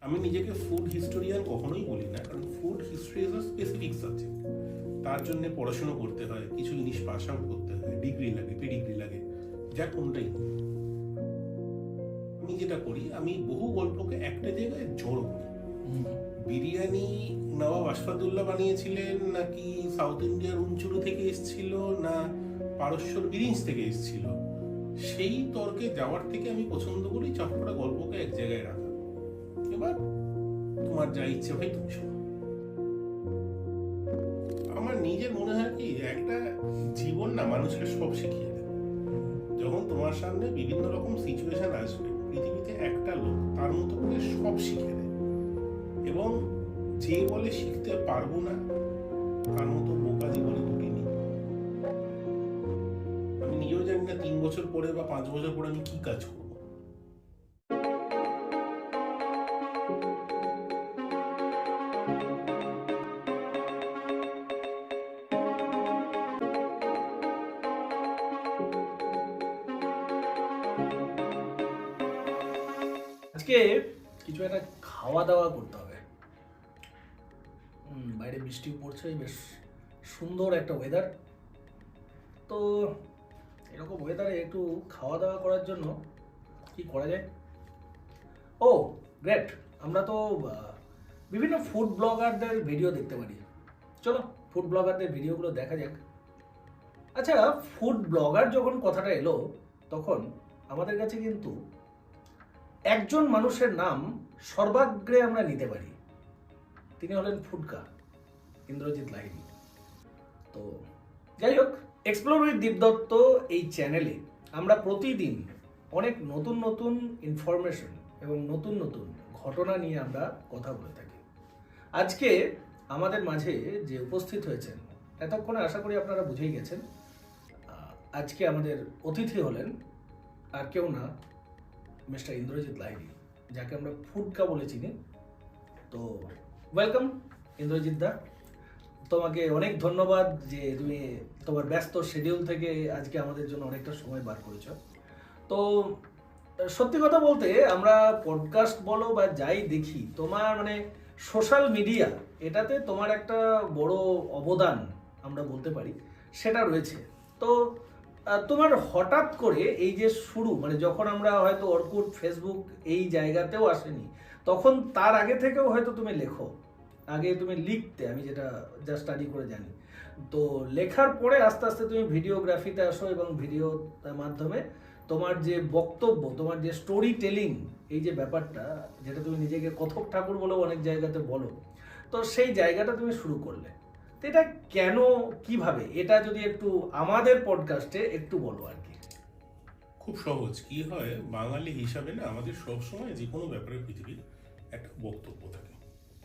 আমি নিজেকে food historian কখনোই বলি না, কারণ food history is a specific subject. তার জন্য পড়াশোনা করতে হয়, কিছু জিনিস পাস আউট করতে হয়, ডিগ্রি লাগে, পেডিগ্রি লাগে, যা কোনটাই। আমি যেটা করি, আমি বহু গল্পকে একটা জায়গায় জড়ো করি। বিরিয়ানি নবাব আশফাকুল্লাহ বানিয়েছিলেন, নাকি সাউথ ইন্ডিয়ার উঞ্চুরু থেকে এসেছিল, না পারস্যর বিরিঞ্জ থেকে এসেছিল, সেই তর্কে যাওয়ার থেকে আমি পছন্দ করি চটপটা গল্পকে এক জায়গায় রাখা। এবার তোমার যা ইচ্ছে ভাই তুমি শোনো। আমার নিজের মনে হয় কি, একটা জীবন না মানুষকে সব শিখিয়ে দেয়। যখন তোমার সামনে বিভিন্ন রকম সিচুয়েশন আসবে, পৃথিবীতে একটা লোক তার মতো করে সব শিখে দেয়, এবং যে বলে শিখতে পারবো না, তার মতো বোকা জীবনে ঘটিনি। আমি নিজেও জানি না 3 বছর পরে বা 5 বছর পরে আমি কি কাজ করবো। আজকে কিছু একটা খাওয়া দাওয়া করতে হবে। বাইরে বৃষ্টি পড়ছে, বেশ সুন্দর একটা ওয়েদার। তো এরকম ওয়েদারে একটু খাওয়া দাওয়া করার জন্য কি করা যায়? ও গ্রেট, আমরা তো বিভিন্ন ফুড ব্লগারদের ভিডিও দেখতে পারি। চলো ফুড ব্লগারদের ভিডিওগুলো দেখা যাক। আচ্ছা, ফুড ব্লগার যখন কথাটা এলো, তখন আমাদের কাছে কিন্তু একজন মানুষের নাম সর্বাগ্রে আমরা নিতে পারি। তিনি হলেন ফুডকা, ইন্দ্রজিৎ লাহিড়ী। তো যাই হোক, এক্সপ্লোর উইথ দীপ দত্ত এই চ্যানেলে আমরা প্রতিদিন অনেক নতুন নতুন ইনফরমেশন এবং নতুন নতুন ঘটনা নিয়ে আমরা কথা বলে থাকি। আজকে আমাদের মাঝে যে উপস্থিত হয়েছেন, এতক্ষণে আশা করি আপনারা বুঝেই গেছেন, আজকে আমাদের অতিথি হলেন আর কেউ না, মিস্টার ইন্দ্রজিৎ লাহিড়ী, যাকে আমরা ফুডকা বলে চিনি। তো ওয়েলকাম ইন্দ্রজিৎ দা, তোমাকে অনেক ধন্যবাদ যে তুমি তোমার ব্যস্ত শিডিউল থেকে আজকে আমাদের জন্য অনেকটা সময় বার করেছো। তো সত্যি কথা বলতে, আমরা পডকাস্ট বলো বা যাই দেখি, তোমার মানে সোশ্যাল মিডিয়া, এটাতে তোমার একটা বড় অবদান আমরা বলতে পারি, সেটা রয়েছে। তো তোমার হঠাৎ করে এই যে শুরু, মানে যখন আমরা হয়তো অর্কুট, ফেসবুক এই জায়গাতেও আসেনি, তখন তার আগে থেকেও হয়তো তুমি লেখো, আগে তুমি লিখতে, আমি যেটা যা স্টাডি করে জানি। তো লেখার পরে আস্তে আস্তে তুমি ভিডিওগ্রাফিতে আসো, এবং ভিডিওর মাধ্যমে তোমার যে বক্তব্য, তোমার যে স্টোরি টেলিং, এই যে ব্যাপারটা, যেটা তুমি নিজেকে কথক ঠাকুর বলেও অনেক জায়গাতে বলো, তো সেই জায়গাটা তুমি শুরু করলে। তো এটা কেন, কিভাবে, এটা যদি একটু আমাদের পডকাস্টে একটু বলো আর কি। খুব সহজ। কি হয়, বাঙালি হিসাবে না আমাদের সবসময় যে কোনো ব্যাপারে পৃথিবীর একটা বক্তব্য থাকে,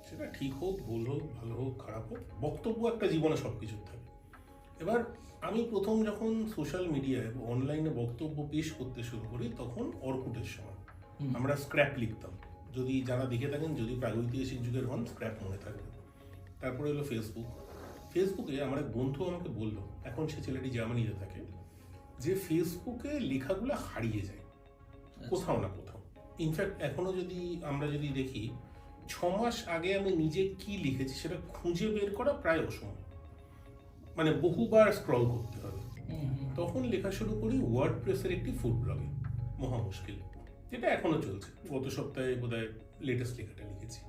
সেটা ঠিক হোক, ভুল হোক, ভালো হোক, খারাপ হোক, বক্তব্য একটা জীবনে সবকিছুর থাকে। এবার আমি প্রথম যখন সোশ্যাল মিডিয়ায় অনলাইনে বক্তব্য পেশ করতে শুরু করি, তখন অর্কুটের সময় আমরা স্ক্র্যাপ লিখতাম। যদি যারা দেখে থাকেন, যদি প্রাগৈতিহাসিক যুগের হন, স্ক্র্যাপ মনে থাকবে। তারপরে হলো ফেসবুকে আমার এক বন্ধু আমাকে বললো, এখন সে ছেলেটি জার্মানিতে থাকে, যে ফেসবুকে লেখাগুলো হারিয়ে যায় কোথাও না কোথাও। ইনফ্যাক্ট এখনো আমরা যদি দেখি, 6 মাস আগে আমি নিজে কি লিখেছি সেটা খুঁজে বের করা প্রায় অসম্ভব, মানে বহুবার স্ক্রল করতে হবে। তখন লেখা শুরু করি ওয়ার্ডপ্রেসের একটি ফুড ব্লগে, মহা মুশকিল, যেটা এখনো চলছে। গত সপ্তাহে বোধহয় লেটেস্ট লেখাটা লিখেছি,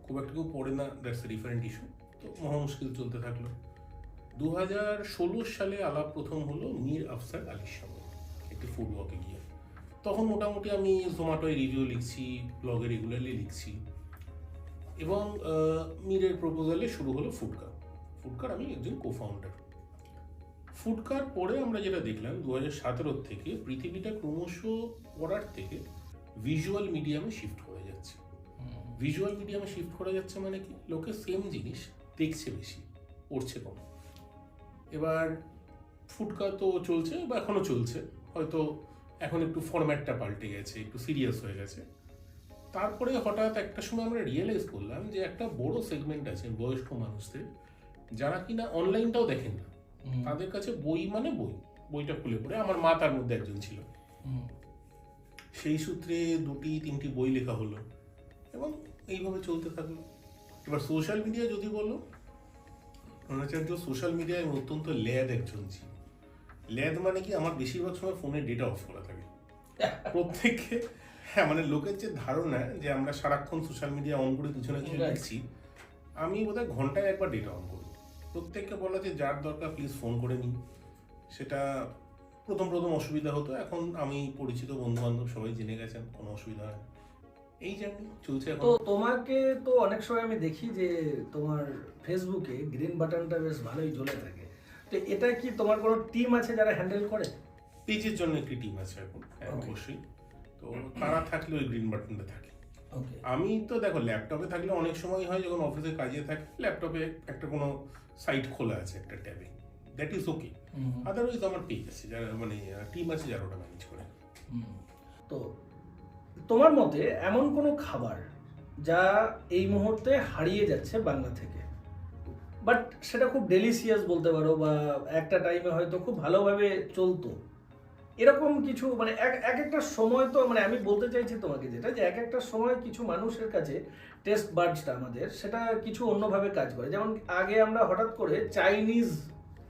খুব একটা কেউ পড়ে না, দ্যাটস এ ডিফারেন্ট ইস্যু। তো মহা মুশকিল চলতে থাকলো। 2016 সালে আলাপ প্রথম হলো মীর আফসার আলীর সঙ্গে একটি ফুড ওয়াকে গিয়ে। তখন মোটামুটি আমি জোম্যাটোয় রিভিউ লিখছি, ব্লগে রেগুলারলি লিখছি, এবং মীরের প্রপোজালে শুরু হলো ফুডকার আমি একজন কোফাউন্ডার। ফুডকার পরে আমরা যেটা দেখলাম, 2017 থেকে পৃথিবীটা ক্রমশ পড়ার থেকে ভিজুয়াল মিডিয়ামে শিফট করে যাচ্ছে। ভিজুয়াল মিডিয়ামে শিফট করা যাচ্ছে মানে কি, লোকে সেম জিনিস দেখছে বেশি, পড়ছে কম। এবার ফুডকা তো চলছে, বা এখনো চলছে, হয়তো এখন একটু ফরম্যাটটা পাল্টে গেছে, একটু সিরিয়াস হয়ে গেছে। তারপরে হঠাৎ একটা সময় আমরা রিয়েলাইজ করলাম যে একটা বড় সেগমেন্ট আছে বয়স্ক মানুষদের, যারা কিনা অনলাইনটাও দেখেন না, তাদের কাছে বই মানে বইটা খুলে পড়ে। আমার মা তার মধ্যে একজন ছিল। সেই সূত্রে 2-3টি বই লেখা হলো, এবং এইভাবে চলতে থাকলো। এবার সোশ্যাল মিডিয়া যদি বলো, অনাচার্য সোশ্যাল মিডিয়ায় অত্যন্ত ল্যাদ একজন জীব। ল্যাদ মানে কি, আমার বেশিরভাগ সময় ফোনের ডেটা অফ করা থাকে প্রত্যেককে। হ্যাঁ, মানে লোকের যে ধারণা যে আমরা সারাক্ষণ সোশ্যাল মিডিয়া অন করে কিছু না কিছু Right. দেখছি, আমি বোধহয় ঘন্টায় একবার ডেটা অন করি। প্রত্যেককে বলা যে যার দরকার প্লিজ ফোন করে নিই। সেটা প্রথম প্রথম অসুবিধা হতো, এখন আমি পরিচিত বন্ধু বান্ধব সবাই জেনে গেছেন, কোনো অসুবিধা হয় না। এই জার্নি চলছে এখন। তো তোমাকে তো অনেক সময় আমি দেখি যে তোমার ফেসবুকে গ্রিন বাটনটা বেশ ভালোই জ্বলে থাকে। তো এটা কি তোমার কোনো টিম আছে যারা হ্যান্ডেল করে? পেজের জন্য একটি টিম আছে এখন, হ্যাঁ, Okay. অবশ্যই। তো তারা থাকলে ওই গ্রিন বাটনটা থাকে। ওকে। আমি তো দেখো ল্যাপটপে থাকলে অনেক সময় হয়, যখন অফিসে কাজে থাকে ল্যাপটপে একটা কোনো সাইট খোলা আছে একটা ট্যাবে, দ্যাট ইজ ওকে। আদারওয়াইজ আমার পেজ আছে, যারা মানে টিম আছে যারা ওটা ম্যানেজ করে। তো তোমার মতে এমন কোনো খাবার যা এই মুহূর্তে হারিয়ে যাচ্ছে বাংলা থেকে, বাট সেটা খুব ডেলিশিয়াস বলতে পারো, বা একটা টাইমে হয়তো খুব ভালোভাবে চলতো, এরকম কিছু মানে এক একটা সময় তো মানে আমি বলতে চাইছি তোমাকে যেটা, যে এক একটা সময় কিছু মানুষের কাছে টেস্ট বাডসটা আমাদের সেটা কিছু অন্যভাবে কাজ করে। যেমন আগে আমরা হঠাৎ করে চাইনিজ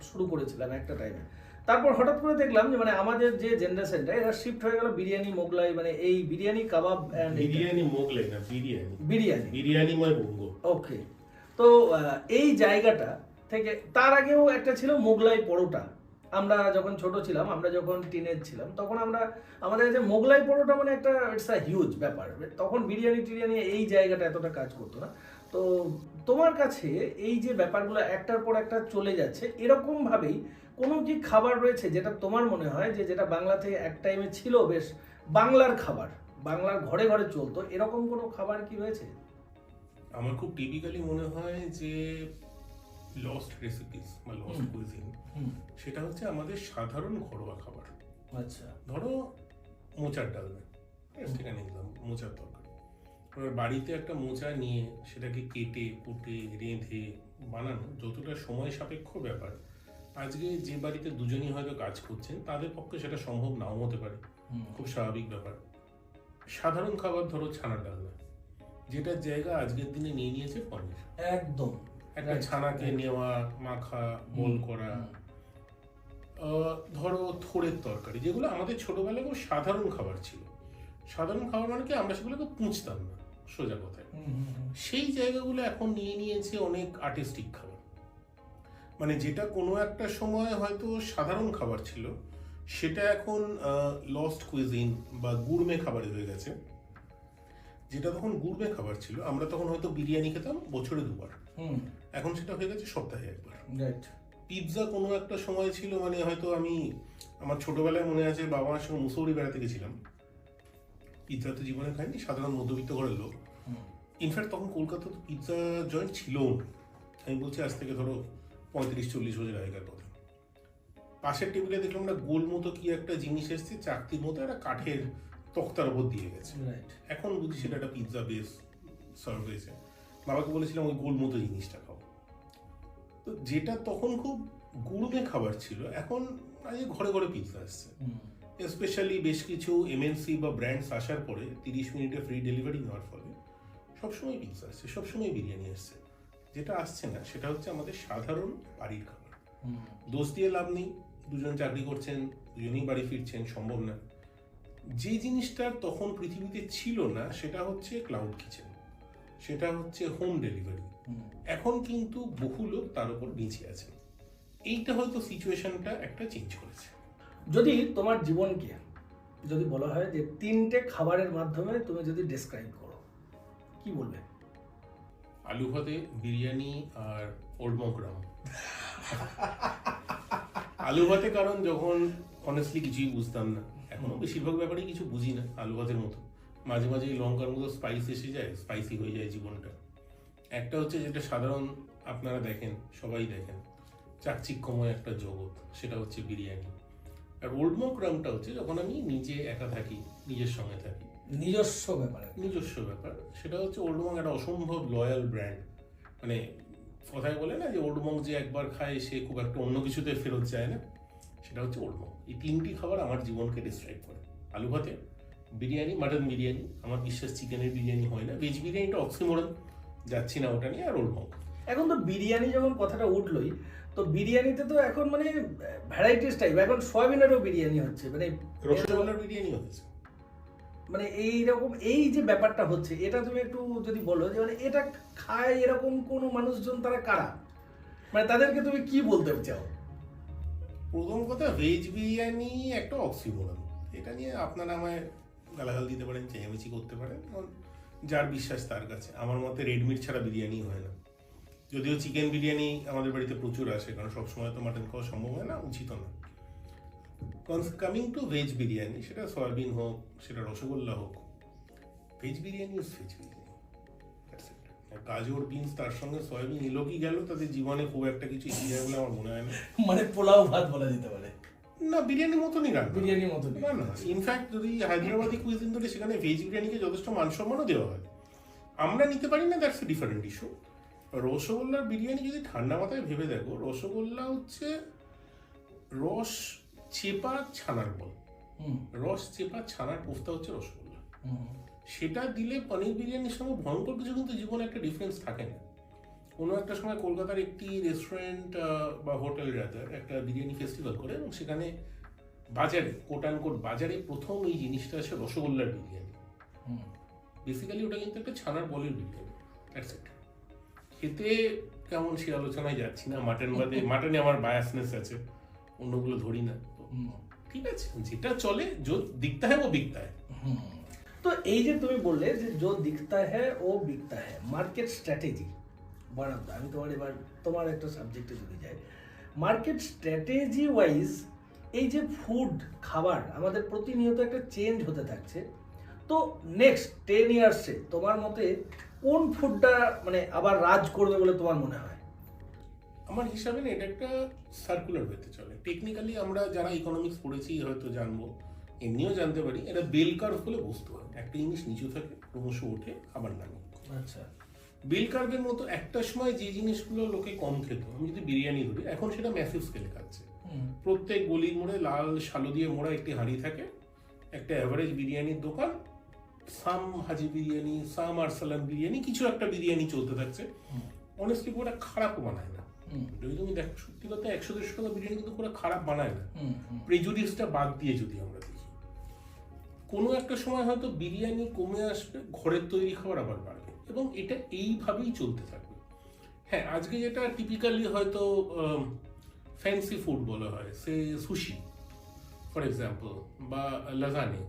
শুরু করেছিলাম একটা টাইমে, তারপর হঠাৎ করে দেখলাম যে মানে আমাদের যে জেনারেশনটা এরা শিফট হয়ে গেল বিরিয়ানি মোগলাই, মানে এই বিরিয়ানি কাবাব অ্যান্ড বিরিয়ানি মোগলাই না, বিরিয়ানি বিরিয়ানি বিরিয়ানিময় বঙ্গ। ওকে। তো এই জায়গাটা থেকে তার আগেও একটা ছিল মোগলাই পরোটা। আমরা যখন ছোট ছিলাম, আমরা যখন টিনেজ ছিলাম, তখন আমাদের কাছে মোগলাই পরোটা মানে একটা ইটস আ হিউজ ব্যাপার। তখন বিরিয়ানি টিরিয়ানি এই জায়গাটা এতটা কাজ করতো না। তো তোমার কাছে এই যে ব্যাপারগুলো একটার পর একটা চলে যাচ্ছে, এরকম ভাবেই কোনো কি খাবার রয়েছে যেটা তোমার মনে হয় যে যেটা বাংলাতে এক টাইমে ছিল বেশ বাংলার খাবার, বাংলার ঘরে ঘরে চলতো, এরকম কোনো খাবার কি রয়েছে? আমার খুব টিপিক্যালি মনে হয় যে লস্ট রেসিপিস বা লস্ট কুইজিন, সেটা হচ্ছে আমাদের সাধারণ ঘরোয়া খাবার। আচ্ছা। ধরো মোচার ডালনা, ঠিক আছে, মোচার তরকারি। এবার বাড়িতে একটা মোচা নিয়ে সেটাকে কেটে কুটে রেঁধে বানানো যতটা সময় সাপেক্ষ ব্যাপার, আজকে যে বাড়িতে দুজনই হয়তো কাজ করছেন তাদের পক্ষে সেটা সম্ভব নাও হতে পারে, খুব স্বাভাবিক ব্যাপার। সাধারণ খাবার ধরো ছানার ডালনা, যেটার জায়গা আজকের দিনে নিয়ে নিয়েছে পনির। একদম একটা Right, ছানাকে right. নেওয়া, মাখা, বল করা। ধরো থোড়ের তরকারি, যেগুলো আমাদের ছোটবেলায় খুব সাধারণ খাবার ছিল। সাধারণ খাবার মানে কি, আমরা সেগুলোকে পুঁছতাম না, সোজা কথায়। সেই জায়গাগুলো এখন নিয়ে নিয়েছে অনেক আর্টিস্টিক খাবার। মানে যেটা কোনো একটা সময় হয়তো সাধারণ খাবার ছিল, সেটা এখন লস্ট কুইজিন বা গুড়মে খাবারে হয়ে গেছে। যেটা তখন গুড়মে খাবার ছিল, আমরা তখন হয়তো বিরিয়ানি খেতাম বছরে দুবার, এখন সেটা হয়ে গেছে সপ্তাহে একবার। রাইট। পিৎজা কোনো একটা সময় ছিল, মানে হয়তো আমি আমার ছোটবেলায় মনে আছে বাবা মার সঙ্গে মুসৌরি বেড়াতে গেছিলাম, পিৎজা তো জীবনে খাইনি, সাধারণ মধ্যবিত্ত ঘরের লোক। ইনফ্যাক্ট তখন কলকাতা তো পিৎজা জয়েন্ট ছিলও না, আমি বলছি আজ থেকে ধরো 35-40 বছর আগেকার কথা। পাশের টেবিলে দেখলাম না গোল মতো কি একটা জিনিস এসছে, চাকতির মতো একটা কাঠের তক্তার উপর দিয়ে গেছে। রাইট। এখন বুঝি সেটা একটা পিৎজা বেস সার্ভ হয়েছে। বাবাকে বলেছিলাম ওই গোল মতো জিনিসটা খাও। তো যেটা তখন খুব গুড়মে খাবার ছিল, এখন আজ ঘরে ঘরে পিৎজা আসছে। স্পেশালি বেশ কিছু এমএনসি বা ব্র্যান্ডস আসার পরে 30 মিনিটে ফ্রি ডেলিভারি নেওয়ার ফলে সবসময় পিৎজা আসছে, সবসময় বিরিয়ানি আসছে। যেটা আসছে না সেটা হচ্ছে আমাদের সাধারণ বাড়ির খাবার। দোষ দিয়ে লাভ নেই, দুজন চাকরি করছেন, দুজনেই বাড়ি ফিরছেন, সম্ভব না। যে জিনিসটা তখন পৃথিবীতে ছিল না সেটা হচ্ছে ক্লাউড কিচেন, সেটা হচ্ছে হোম ডেলিভারি। এখন কিন্তু বহু লোক তার উপর নিচে আছে। এইটা হয়তো সিচুয়েশনটা একটা চেঞ্জ করেছে। যদি তোমার জীবনকে যদি বলা হয় যে 3টে খাবারের মাধ্যমে তুমি যদি ডেসক্রাইব করো, কি বলবে? আলু ভাতে, বিরিয়ানি আর ওল্ড মক গ্রাম। আলু ভাতে কারণ যখন অনেস্টলি কিছুই বুঝতাম না, এখনো বেশিরভাগ ব্যাপারেই কিছু বুঝি না আলু ভাতের মতো, মাঝে মাঝে এই লঙ্কার মতো স্পাইস এসে যায়, স্পাইসি হয়ে যায় জীবনটা। একটা হচ্ছে যেটা সাধারণ আপনারা দেখেন, সবাই দেখেন, চাকচিক্যময় একটা জগৎ, সেটা হচ্ছে বিরিয়ানি। আর ওল্ড মক গ্রামটা হচ্ছে যখন আমি নিজে একা থাকি, নিজের সঙ্গে থাকি, নিজস্ব ব্যাপারে। নিজস্ব ব্যাপার। সেটা হচ্ছে ওল্ড মঙ্ক একটা অসম্ভব লয়াল ব্র্যান্ড। মানে কথায় বলে না যে ওল্ড মঙ্ক যে একবার খায় সে খুব একটা অন্য কিছুতে ফেরত যায় না, সেটা হচ্ছে ওল্ড মঙ্ক। এই 3টি খাবার আমার জীবনকে ডিসক্রাইব করে, আলু ভাতে, বিরিয়ানি, মাটন বিরিয়ানি, আমার বিশ্বাস চিকেনের বিরিয়ানি হয় না। ভেজ বিরিয়ানিটা অক্সিমোরন, যাচ্ছি না ওটা নিয়ে। আর ওল হোক, এখন তো বিরিয়ানি যখন কথাটা উঠলোই, তো বিরিয়ানিতে তো এখন মানে ভ্যারাইটিস টাইপ, এখন সয়াবিনেরও বিরিয়ানি হচ্ছে, মানে রসগোল্লার বিরিয়ানি হয়েছে। মানে এইরকম এই যে ব্যাপারটা হচ্ছে, এটা তুমি একটু যদি বলো যে মানে এটা খায় এরকম কোনো মানুষজন তারা কারা, মানে তাদেরকে তুমি কি বলতে চাও? প্রথম কথা, ভেজ বিরিয়ানি একটা অক্সিমোরন। এটা নিয়ে আপনারা আমায় গালাগাল দিতে পারেন, চেঁচামেচি করতে পারেন, কারণ যার বিশ্বাস তার কাছে। আমার মতে রেড মিট ছাড়া বিরিয়ানি হয় না। যদিও চিকেন বিরিয়ানি আমাদের বাড়িতে প্রচুর আসে, কারণ সবসময় তো মাটন খাওয়া সম্ভব হয় না, উচিত না। কামিং টু ভেজ বিরিয়ানি, সেটা সয়াবিন হোক, সেটা রসগোল্লা হোক, veg biryani is veg biryani. গাজর, বিনস, তার সঙ্গে সয়াবিন এলো কি গেল, তাদের জীবনে খুব একটা কিছু এগিয়ে যায় বলে আমার মনে হয় না। মানে পোলাও ভাত বলা যেতে পারে না, বিরিয়ানির মতনই রান্না। বিরিয়ানির মতো না না, ইনফ্যাক্ট যদি হায়দ্রাবাদি কুইজিন ধরে, সেখানে ভেজ বিরিয়ানিকে যথেষ্ট মানসম্মানও দেওয়া হয়। আমরা নিতে পারি না, দ্যাটস এ ডিফারেন্ট ইস্যু। রসগোল্লার বিরিয়ানি যদি ঠান্ডা মাথায় ভেবে দেখো, রসগোল্লা হচ্ছে রস চেপা ছানার বল। রস চেপা ছানার কোফতা হচ্ছে রসগোল্লা। সেটা দিলে পনির বিরিয়ানির সঙ্গে ভয়ঙ্কর কিছু কিন্তু জীবনে একটা ডিফারেন্স থাকে না। কোনো একটা সময় কলকাতার একটি রেস্টুরেন্ট বা হোটেল রাদার একটা বিরিয়ানি ফেস্টিভ্যাল করে, এবং সেখানে বাজারে, কোট অ্যান্ড কোট বাজারে, প্রথম এই জিনিসটা আছে রসগোল্লার বিরিয়ানি। বেসিক্যালি ওটা কিন্তু একটা ছানার বলের বিরিয়ানি, দ্যাটস ইট। খেতে কেমন সে আলোচনায় যাচ্ছি না। মাটন বাদে, মাটনে আমার বায়াসনেস আছে, অন্যগুলো ধরি না। ঠিক আছে, যেটা চলে, जो दिखता है वो बिकता है। তো এই যে তুমি বললে যে जो दिखता है वो बिकता है, মার্কেট স্ট্র্যাটেজি বানাতে, আমি তোমার এবার তোমার একটা সাবজেক্টে যদি যাই, মার্কেট স্ট্র্যাটেজি ওয়াইজ এই যে ফুড খাবার আমাদের প্রতিনিয়ত একটা চেঞ্জ হতে থাকছে, তো নেক্সট 10 ইয়ার্সে তোমার মতে কোন ফুডটা মানে আবার রাজ করবে বলে তোমার মনে হয়? আমার হিসাবে না, এটা একটা সার্কুলার ওয়েতে চলে। টেকনিক্যালি আমরা যারা ইকোনমিক্স পড়েছি হয়তো জানবো, এমনিও জানতে পারি, এটা বেল কার্ভ বলে বস্তু হয়। একটা জিনিস নিচু থাকে, ক্রমশ ওঠে, আবার নামে। আচ্ছা, বেল কার্ভের মতো একটা সময় যে জিনিসগুলো লোকে কম খেত, আমি যদি বিরিয়ানি ধরি, এখন সেটা ম্যাসিভ স্কেলে খাচ্ছে। প্রত্যেক গলির মোড়ে লাল শালো দিয়ে মোড়া একটি হাঁড়ি থাকে, একটা অ্যাভারেজ বিরিয়ানির দোকান, সাম হাজি বিরিয়ানি, সাম আরসালান বিরিয়ানি, কিছু একটা বিরিয়ানি চলতে থাকছে। অনেস্টলি ওটা খারাপও বানায় না। যদি তুমি দেখো, সত্যি কথা, 100-150 টাকা বিরিয়ানি কিন্তু পুরো খারাপ বানায় না, প্রেজুডিসটা বাদ দিয়ে যদি আমরা দেখি। কোনো একটা সময় হয়তো বিরিয়ানি কমে আসবে, ঘরের তৈরি খাবার আবার বাড়বে, এবং এটা এইভাবেই চলতে থাকবে। হ্যাঁ, আজকে যেটা টিপিক্যালি হয়তো ফ্যান্সি ফুড বলা হয়, সে সুশি ফর এক্সাম্পল, বা লাজানে,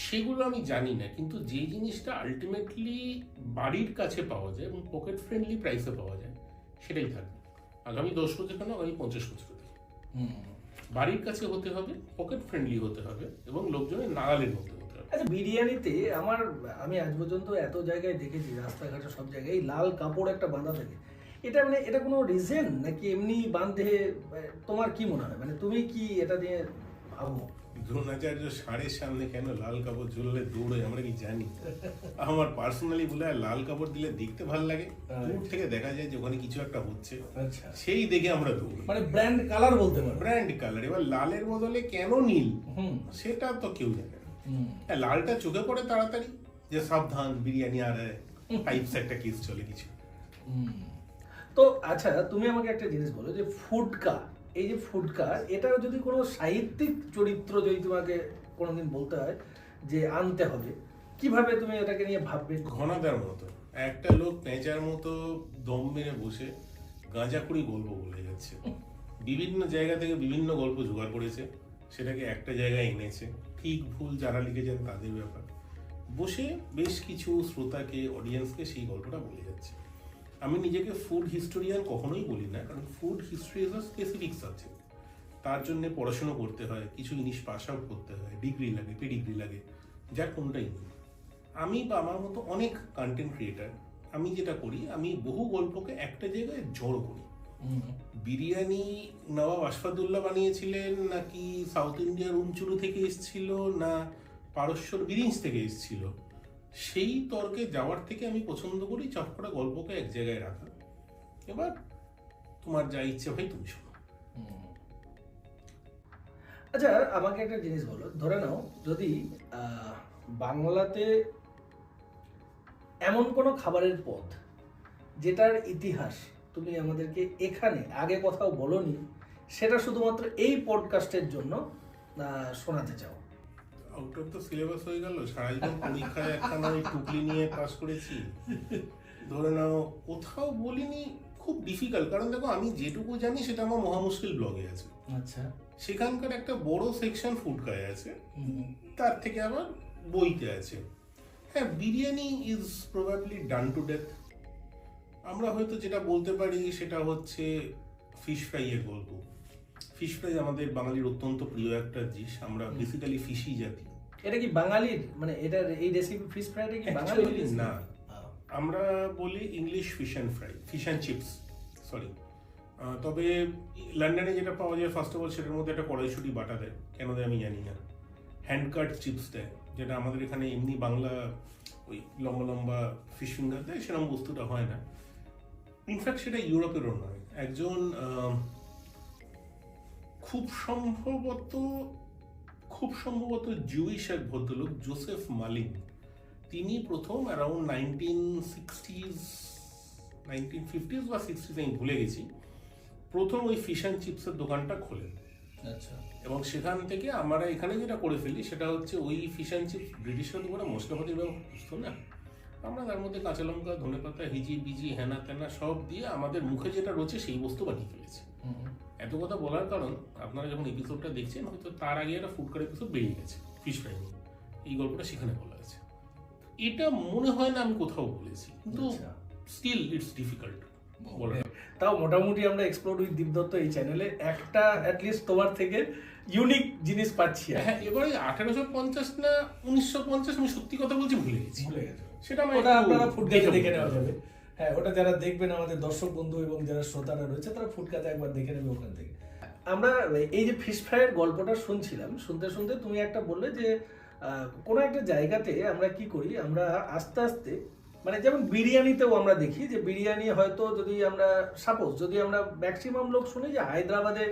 সেগুলো আমি জানি না, কিন্তু যে জিনিসটা আলটিমেটলি বাড়ির কাছে পাওয়া যায় এবং পকেট ফ্রেন্ডলি প্রাইসে পাওয়া যায়, সেটাই থাকবে আগামী 10 বছর, কেন আগামী 50 বছর। বাড়ির কাছে হতে হবে, পকেট ফ্রেন্ডলি হতে হবে, এবং লোকজনের নাগালের মধ্যে হতে হবে। আচ্ছা, বিরিয়ানিতে আমি আজ পর্যন্ত এত জায়গায় দেখেছি, রাস্তাঘাটে সব জায়গায় এই লাল কাপড় একটা বাঁধা থাকে, এটা মানে এটা কোনো রিজন নাকি এমনি বাঁধে? তোমার কি মনে হয়, মানে তুমি কি এটা নিয়ে ভাবো? দ্রোণাচার্য ষাঁড়ের সামনে কেন লাল কাপড় ঝুললে দৌড়ে, আমরা কি জানি? আমার পার্সোনালি বলে, আর লাল কাপড় দিলে দেখতে ভালো লাগে, দূর থেকে দেখা যায় যে ওখানে কিছু একটা হচ্ছে, সেই দেখে আমরা দৌড়ি। মানে ব্র্যান্ড কালার বলতে পারো, ব্র্যান্ড কালার। এবার লালের বদলে কেন নীল, সেটা তো কেউ জানে না। লালটা চোখে পড়ে তাড়াতাড়ি, যে সাবধান বিরিয়ানি আর টাইপস একটা কেস চলে কিছু। তো আচ্ছা, তুমি আমাকে একটা জিনিস বলো, যে ফুডকা, এই যে ফুডকা, এটা যদি কোনো সাহিত্যিক চরিত্র যদি তোমাকে কোনোদিন বলতে হয় যে আনতে হবে, কিভাবে তুমি এটাকে নিয়ে ভাববে? ঘনাদার মতো একটা লোক পেঁচার মতো দম মেরে বসে গাঁজাখুরি গল্প বলে যাচ্ছে, বিভিন্ন জায়গা থেকে বিভিন্ন গল্প জোগাড় করেছে, সেটাকে একটা জায়গায় এনেছে। ঠিক ভুল যারা লিখেছেন তাদের ব্যাপার, বসে বেশ কিছু শ্রোতাকে, অডিয়েন্সকে সেই গল্পটা বলে যাচ্ছে। আমি নিজেকে ফুড হিস্টোরিয়ান কখনোই বলি না, কারণ food history is a specific subject. তার জন্য পড়াশোনা করতে হয়, কিছু জিনিস পাস আউট করতে হয়, ডিগ্রি লাগে, পেডিগ্রি লাগে, যার কোনটাই নেই। আমি বা আমার মতো অনেক কন্টেন্ট ক্রিয়েটার, আমি যেটা করি, আমি বহু গল্পকে একটা জায়গায় জড়ো করি। বিরিয়ানি নবাব আশফাকুল্লাহ বানিয়েছিলেন, নাকি সাউথ ইন্ডিয়ার উমচুরু থেকে এসেছিল, না পারস্যর বিরিঞ্জ থেকে এসেছিল, সেই তর্কে যাওয়ার থেকে আমি পছন্দ করি চপকটা গল্পকে এক জায়গায় রাখা। এবার তোমার যা ইচ্ছে ভাই তুমি শোনো। আচ্ছা, আমাকে একটা জিনিস বলো, ধরে নাও যদি বাংলাতে এমন কোনো খাবারের পদ যেটার ইতিহাস তুমি আমাদেরকে এখানে আগে কোথাও বলনি, সেটা শুধুমাত্র এই পডকাস্টের জন্য শোনাতে চাও? আউট অফ দ্য সিলেবাস হয়ে গেল। সারা জীবন পরীক্ষায় একখানা ওই টুকলি নিয়ে পাস করেছি, ধরে নাও কোথাও বলিনি। খুব ডিফিকাল্ট, কারণ দেখো আমি যেটুকু জানি সেটা আমার মহা মুশকিল ব্লগে আছে। আচ্ছা, সেখানকার একটা বড় সেকশন ফুড খায় আছে, তার থেকে আবার বইতে আছে। হ্যাঁ, biryani is probably done to death. আমরা হয়তো যেটা বলতে পারি সেটা হচ্ছে ফিশ ফ্রাই এর গল্প। ফিশ ফ্রাই আমাদের বাঙালির অত্যন্ত প্রিয় একটা ডিশ। আমরা বেসিক্যালি ফিশি জাতি। এটা কি বাঙালির, মানে এটার এই রেসিপি ফিশ ফ্রাইটা কি বাঙালির? Actually না, আমরা বলি English fish and fry, fish and chips, sorry. তবে লন্ডনে যেটা পাওয়া যায় ফার্স্ট অফ অল, সেটার মধ্যে একটা কড়াইশুঁটি বাটা দেয়। কেন দেয় আমি জানি না। হ্যান্ড কাট চিপস দেয়, যেটা আমাদের এখানে এমনি বাংলা ওই লম্বা লম্বা ফিশ ফিঙ্গার দেয়, সেরকম বস্তুটা হয় না। ইনফ্যাক্ট সেটা ইউরোপেরও নয়। একজন খুব সম্ভবত জুইশ এক ভদ্রলোক, জোসেফ মালিং, তিনি প্রথম অ্যারাউন্ড 1950s বা 60s, আমি ভুলে গেছি, প্রথম ওই ফিশ অ্যান্ড চিপসের দোকানটা খোলেন। আচ্ছা, এবং সেখান থেকে আমরা এখানে যেটা করে ফেলি সেটা হচ্ছে ওই ফিশ অ্যান্ড চিপস ব্রিটিশরা তো করে মশলাপাতির ব্যবহার বুঝতো না, আমরা তার মধ্যে কাঁচা লঙ্কা, ধনেপাতা, হিজি বিজি হেনা তেনা সব দিয়ে আমাদের মুখে যেটা রয়েছে সেই বস্তু বানিয়ে ফেলেছি। এত কথা বলার কারণ, আপনারা যখন এপিসোডটা দেখছেন হয়তো তার আগে একটা ফুড কার এপিসোড বেরিয়ে গেছে ফিশ ফ্রাই নিয়ে, এই গল্পটা সেখানে বলা আছে। এটা মনে হয় না আমি কোথাও বলেছি, কিন্তু স্টিল ইটস ডিফিকাল্ট বলা। তাও মোটামুটি আমরা এক্সপ্লোর উইথ দীপদত্ত এই চ্যানেলে একটা অ্যাটলিস্ট তোমার থেকে ইউনিক জিনিস পাচ্ছি। হ্যাঁ, এবারে 1850 না 1950, আমি সত্যি কথা বলছি ভুলে গেছি। সেটা ওটা আপনারা ফুড দেখে নেওয়া যাবে। হ্যাঁ, ওটা যারা দেখবেন আমাদের দর্শক বন্ধু এবং যারা শ্রোতারা রয়েছে তারা ফুডকাতে একবার দেখে নেবে ওখান থেকে। আমরা এই যে ফিশ ফ্রাইয়ের গল্পটা শুনছিলাম, শুনতে শুনতে তুমি একটা বললে যে কোনো একটা জায়গাতে আমরা কি করি, আমরা আস্তে আস্তে, মানে যেমন বিরিয়ানিতেও আমরা দেখি যে বিরিয়ানি হয়তো যদি আমরা সাপোজ যদি আমরা ম্যাক্সিমাম লোক শুনি যে হায়দ্রাবাদে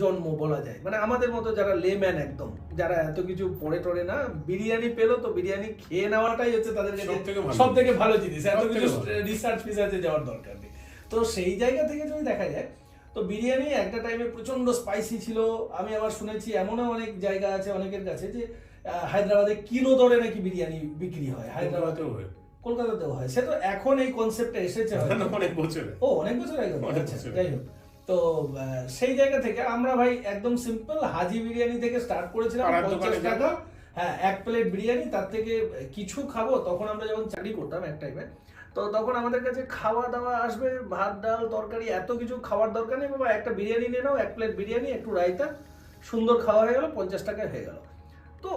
জন্ম বলা যায়, মানে আমাদের মতো যারা লেম্যান একদম, যারা এত কিছু পড়ে টড়ে না, বিরিয়ানি পেলো তো বিরিয়ানি খেয়ে নেওয়াটাই হচ্ছে তাদের সব থেকে ভালো জিনিস, এত কিছু রিসার্চ ফিসার্চে যাওয়ার দরকার নেই। তো সেই জায়গা থেকে যদি দেখা যায় তো বিরিয়ানি একটা টাইমে প্রচন্ড স্পাইসি ছিল। আমি আবার শুনেছি এমনও অনেক জায়গা আছে অনেকের কাছে যে হায়দ্রাবাদে কিলো দরে নাকি বিরিয়ানি বিক্রি হয়। হায়দ্রাবাদেও হয়, কলকাতাতেও হয়। সে তো এখন এই কনসেপ্টটা এসেছে অনেক বছর, অনেক বছর আগে। যাই হোক, তো সেই জায়গা থেকে আমরা ভাই একদম সিম্পল হাজি বিরিয়ানি থেকে স্টার্ট করেছিলাম। 50 টাকা, হ্যাঁ, এক প্লেট বিরিয়ানি, তার থেকে কিছু খাবো। তখন আমরা যখন চাকরি করতাম এক টাইমে, তো তখন আমাদের কাছে খাওয়া দাওয়া আসবে, ভাত ডাল তরকারি, এত কিছু খাওয়ার দরকার নেই বাবা, একটা বিরিয়ানি নিয়ে নাও, এক প্লেট বিরিয়ানি, একটু রায়তা, সুন্দর খাওয়া হয়ে গেল, 50 টাকায় হয়ে গেল। তো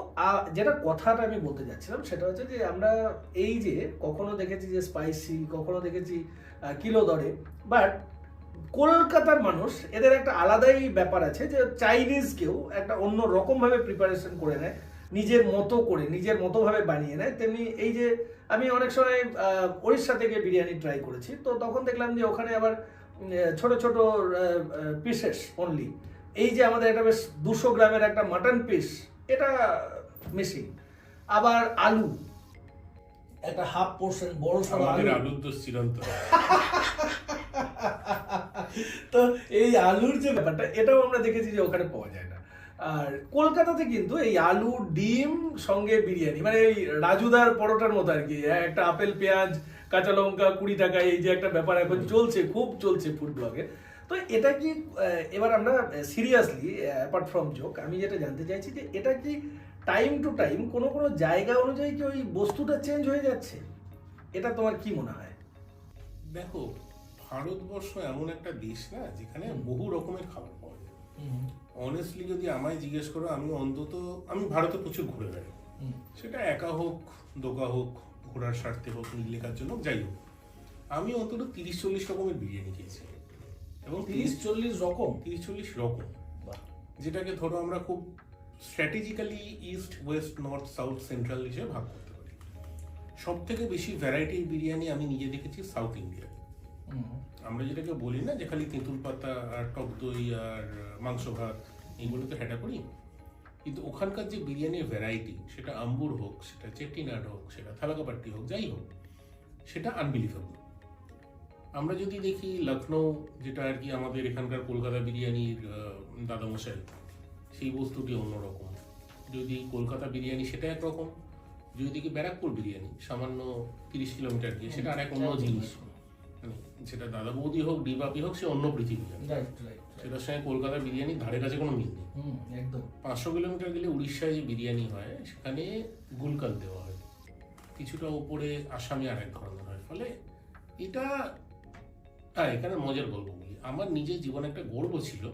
যেটা কথাটা আমি বলতে যাচ্ছিলাম সেটা হচ্ছে যে আমরা এই যে কখনো দেখেছি যে স্পাইসি, কখনো দেখেছি কিলো দরে, বাট কলকাতার মানুষ এদের একটা আলাদাই ব্যাপার আছে যে চাইনিজ কেউ একটা অন্য রকম ভাবে প্রিপারেশন করে নেয়, নিজের মতো করে, নিজের মতো ভাবে বানিয়ে নেয়। তেমনি এই যে আমি অনেক সময় উড়িষ্যা থেকে বিরিয়ানি ট্রাই করেছি, তো তখন দেখলাম যে ওখানে আবার ছোট ছোট পিসেস অনলি, এই যে আমাদের একটা বেশ 200 গ্রামের একটা মাটন পিস, এটা মিসিং। আবার আলু একটা হাফ পোর্শন বড় সড়ো আলুর তো চিরন্ত। তো এই আলুর যে ব্যাপারটা, এটাও আমরা দেখেছি যে ওখানে পাওয়া যায় না। আর কলকাতাতে কিন্তু এই আলু ডিম সঙ্গে বিরিয়ানি, মানে এই রাজুদার পরোটার মতো আর কি, একটা আপেল পেঁয়াজ কাঁচা লঙ্কা 20 টাকা, এই যে একটা ব্যাপার এখন চলছে, খুব চলছে ফুড ব্লগে। তো এটা কি এবার আমরা সিরিয়াসলি অ্যাপার্ট ফ্রম জোক, আমি যেটা জানতে চাইছি যে এটা কি টাইম টু টাইম কোনো কোনো জায়গা অনুযায়ী কি ওই বস্তুটা চেঞ্জ হয়ে যাচ্ছে? এটা তোমার কি মনে হয়? দেখো, ভারতবর্ষ এমন একটা দেশ না যেখানে বহু রকমের খাবার পাওয়া যায়। অনেস্টলি যদি আমায় জিজ্ঞেস করো, আমি ভারতে প্রচুর ঘুরে বেড়াই, সেটা একা হোক, দোকা হোক, ঘোরার স্বার্থে হোক, লেখার জন্য, যাই হোক, আমি অন্তত 30-40 রকমের বিরিয়ানি খেয়েছি। এবং 30-40 রকম? 30-40 রকম, যেটাকে ধরো আমরা খুব strategically east, West, north, south, central হিসেবে ভাগ করতে পারি। সব থেকে বেশি ভ্যারাইটির বিরিয়ানি আমি নিজে দেখেছি সাউথ ইন্ডিয়া। আমরা যেটাকে বলি না যে খালি তেঁতুল পাতা আর টক দই আর মাংস ভাত, এইগুলো তো হেঁটা করি, কিন্তু ওখানকার যে বিরিয়ানির ভ্যারাইটি, সেটা আম্বুর হোক, সেটা চেট্টিনাড হোক, সেটা থালাকাপাট্টি হোক, যাই হোক, সেটা আনবিলিভেবল। আমরা যদি দেখি লখনৌ, যেটা আর কি আমাদের এখানকার কলকাতা বিরিয়ানির দাদামশাই, সেই বস্তুটি অন্যরকম। যদি কলকাতা বিরিয়ানি সেটা একরকম, যদি দেখি ব্যারাকপুর বিরিয়ানি সামান্য 30 কিলোমিটার গিয়ে, সেটা আর এক অন্য জিনিস। মানে সেটা দাদা বৌদি হোক, ডিবাপি হোক, সে অন্য পৃথিবী। সেটার সঙ্গে কলকাতা বিরিয়ানির ধারে কাছে কোনো মিল নেই। একদম 500 কিলোমিটার গেলে উড়িষ্যায় যে বিরিয়ানি হয়, সেখানে গুলকাল দেওয়া হয়, কিছুটা উপরে আসামে আর এক ধরনের হয়। ফলে এটা এখানে মজার গল্প বলি। আমার নিজের জীবনে একটা গর্ব ছিল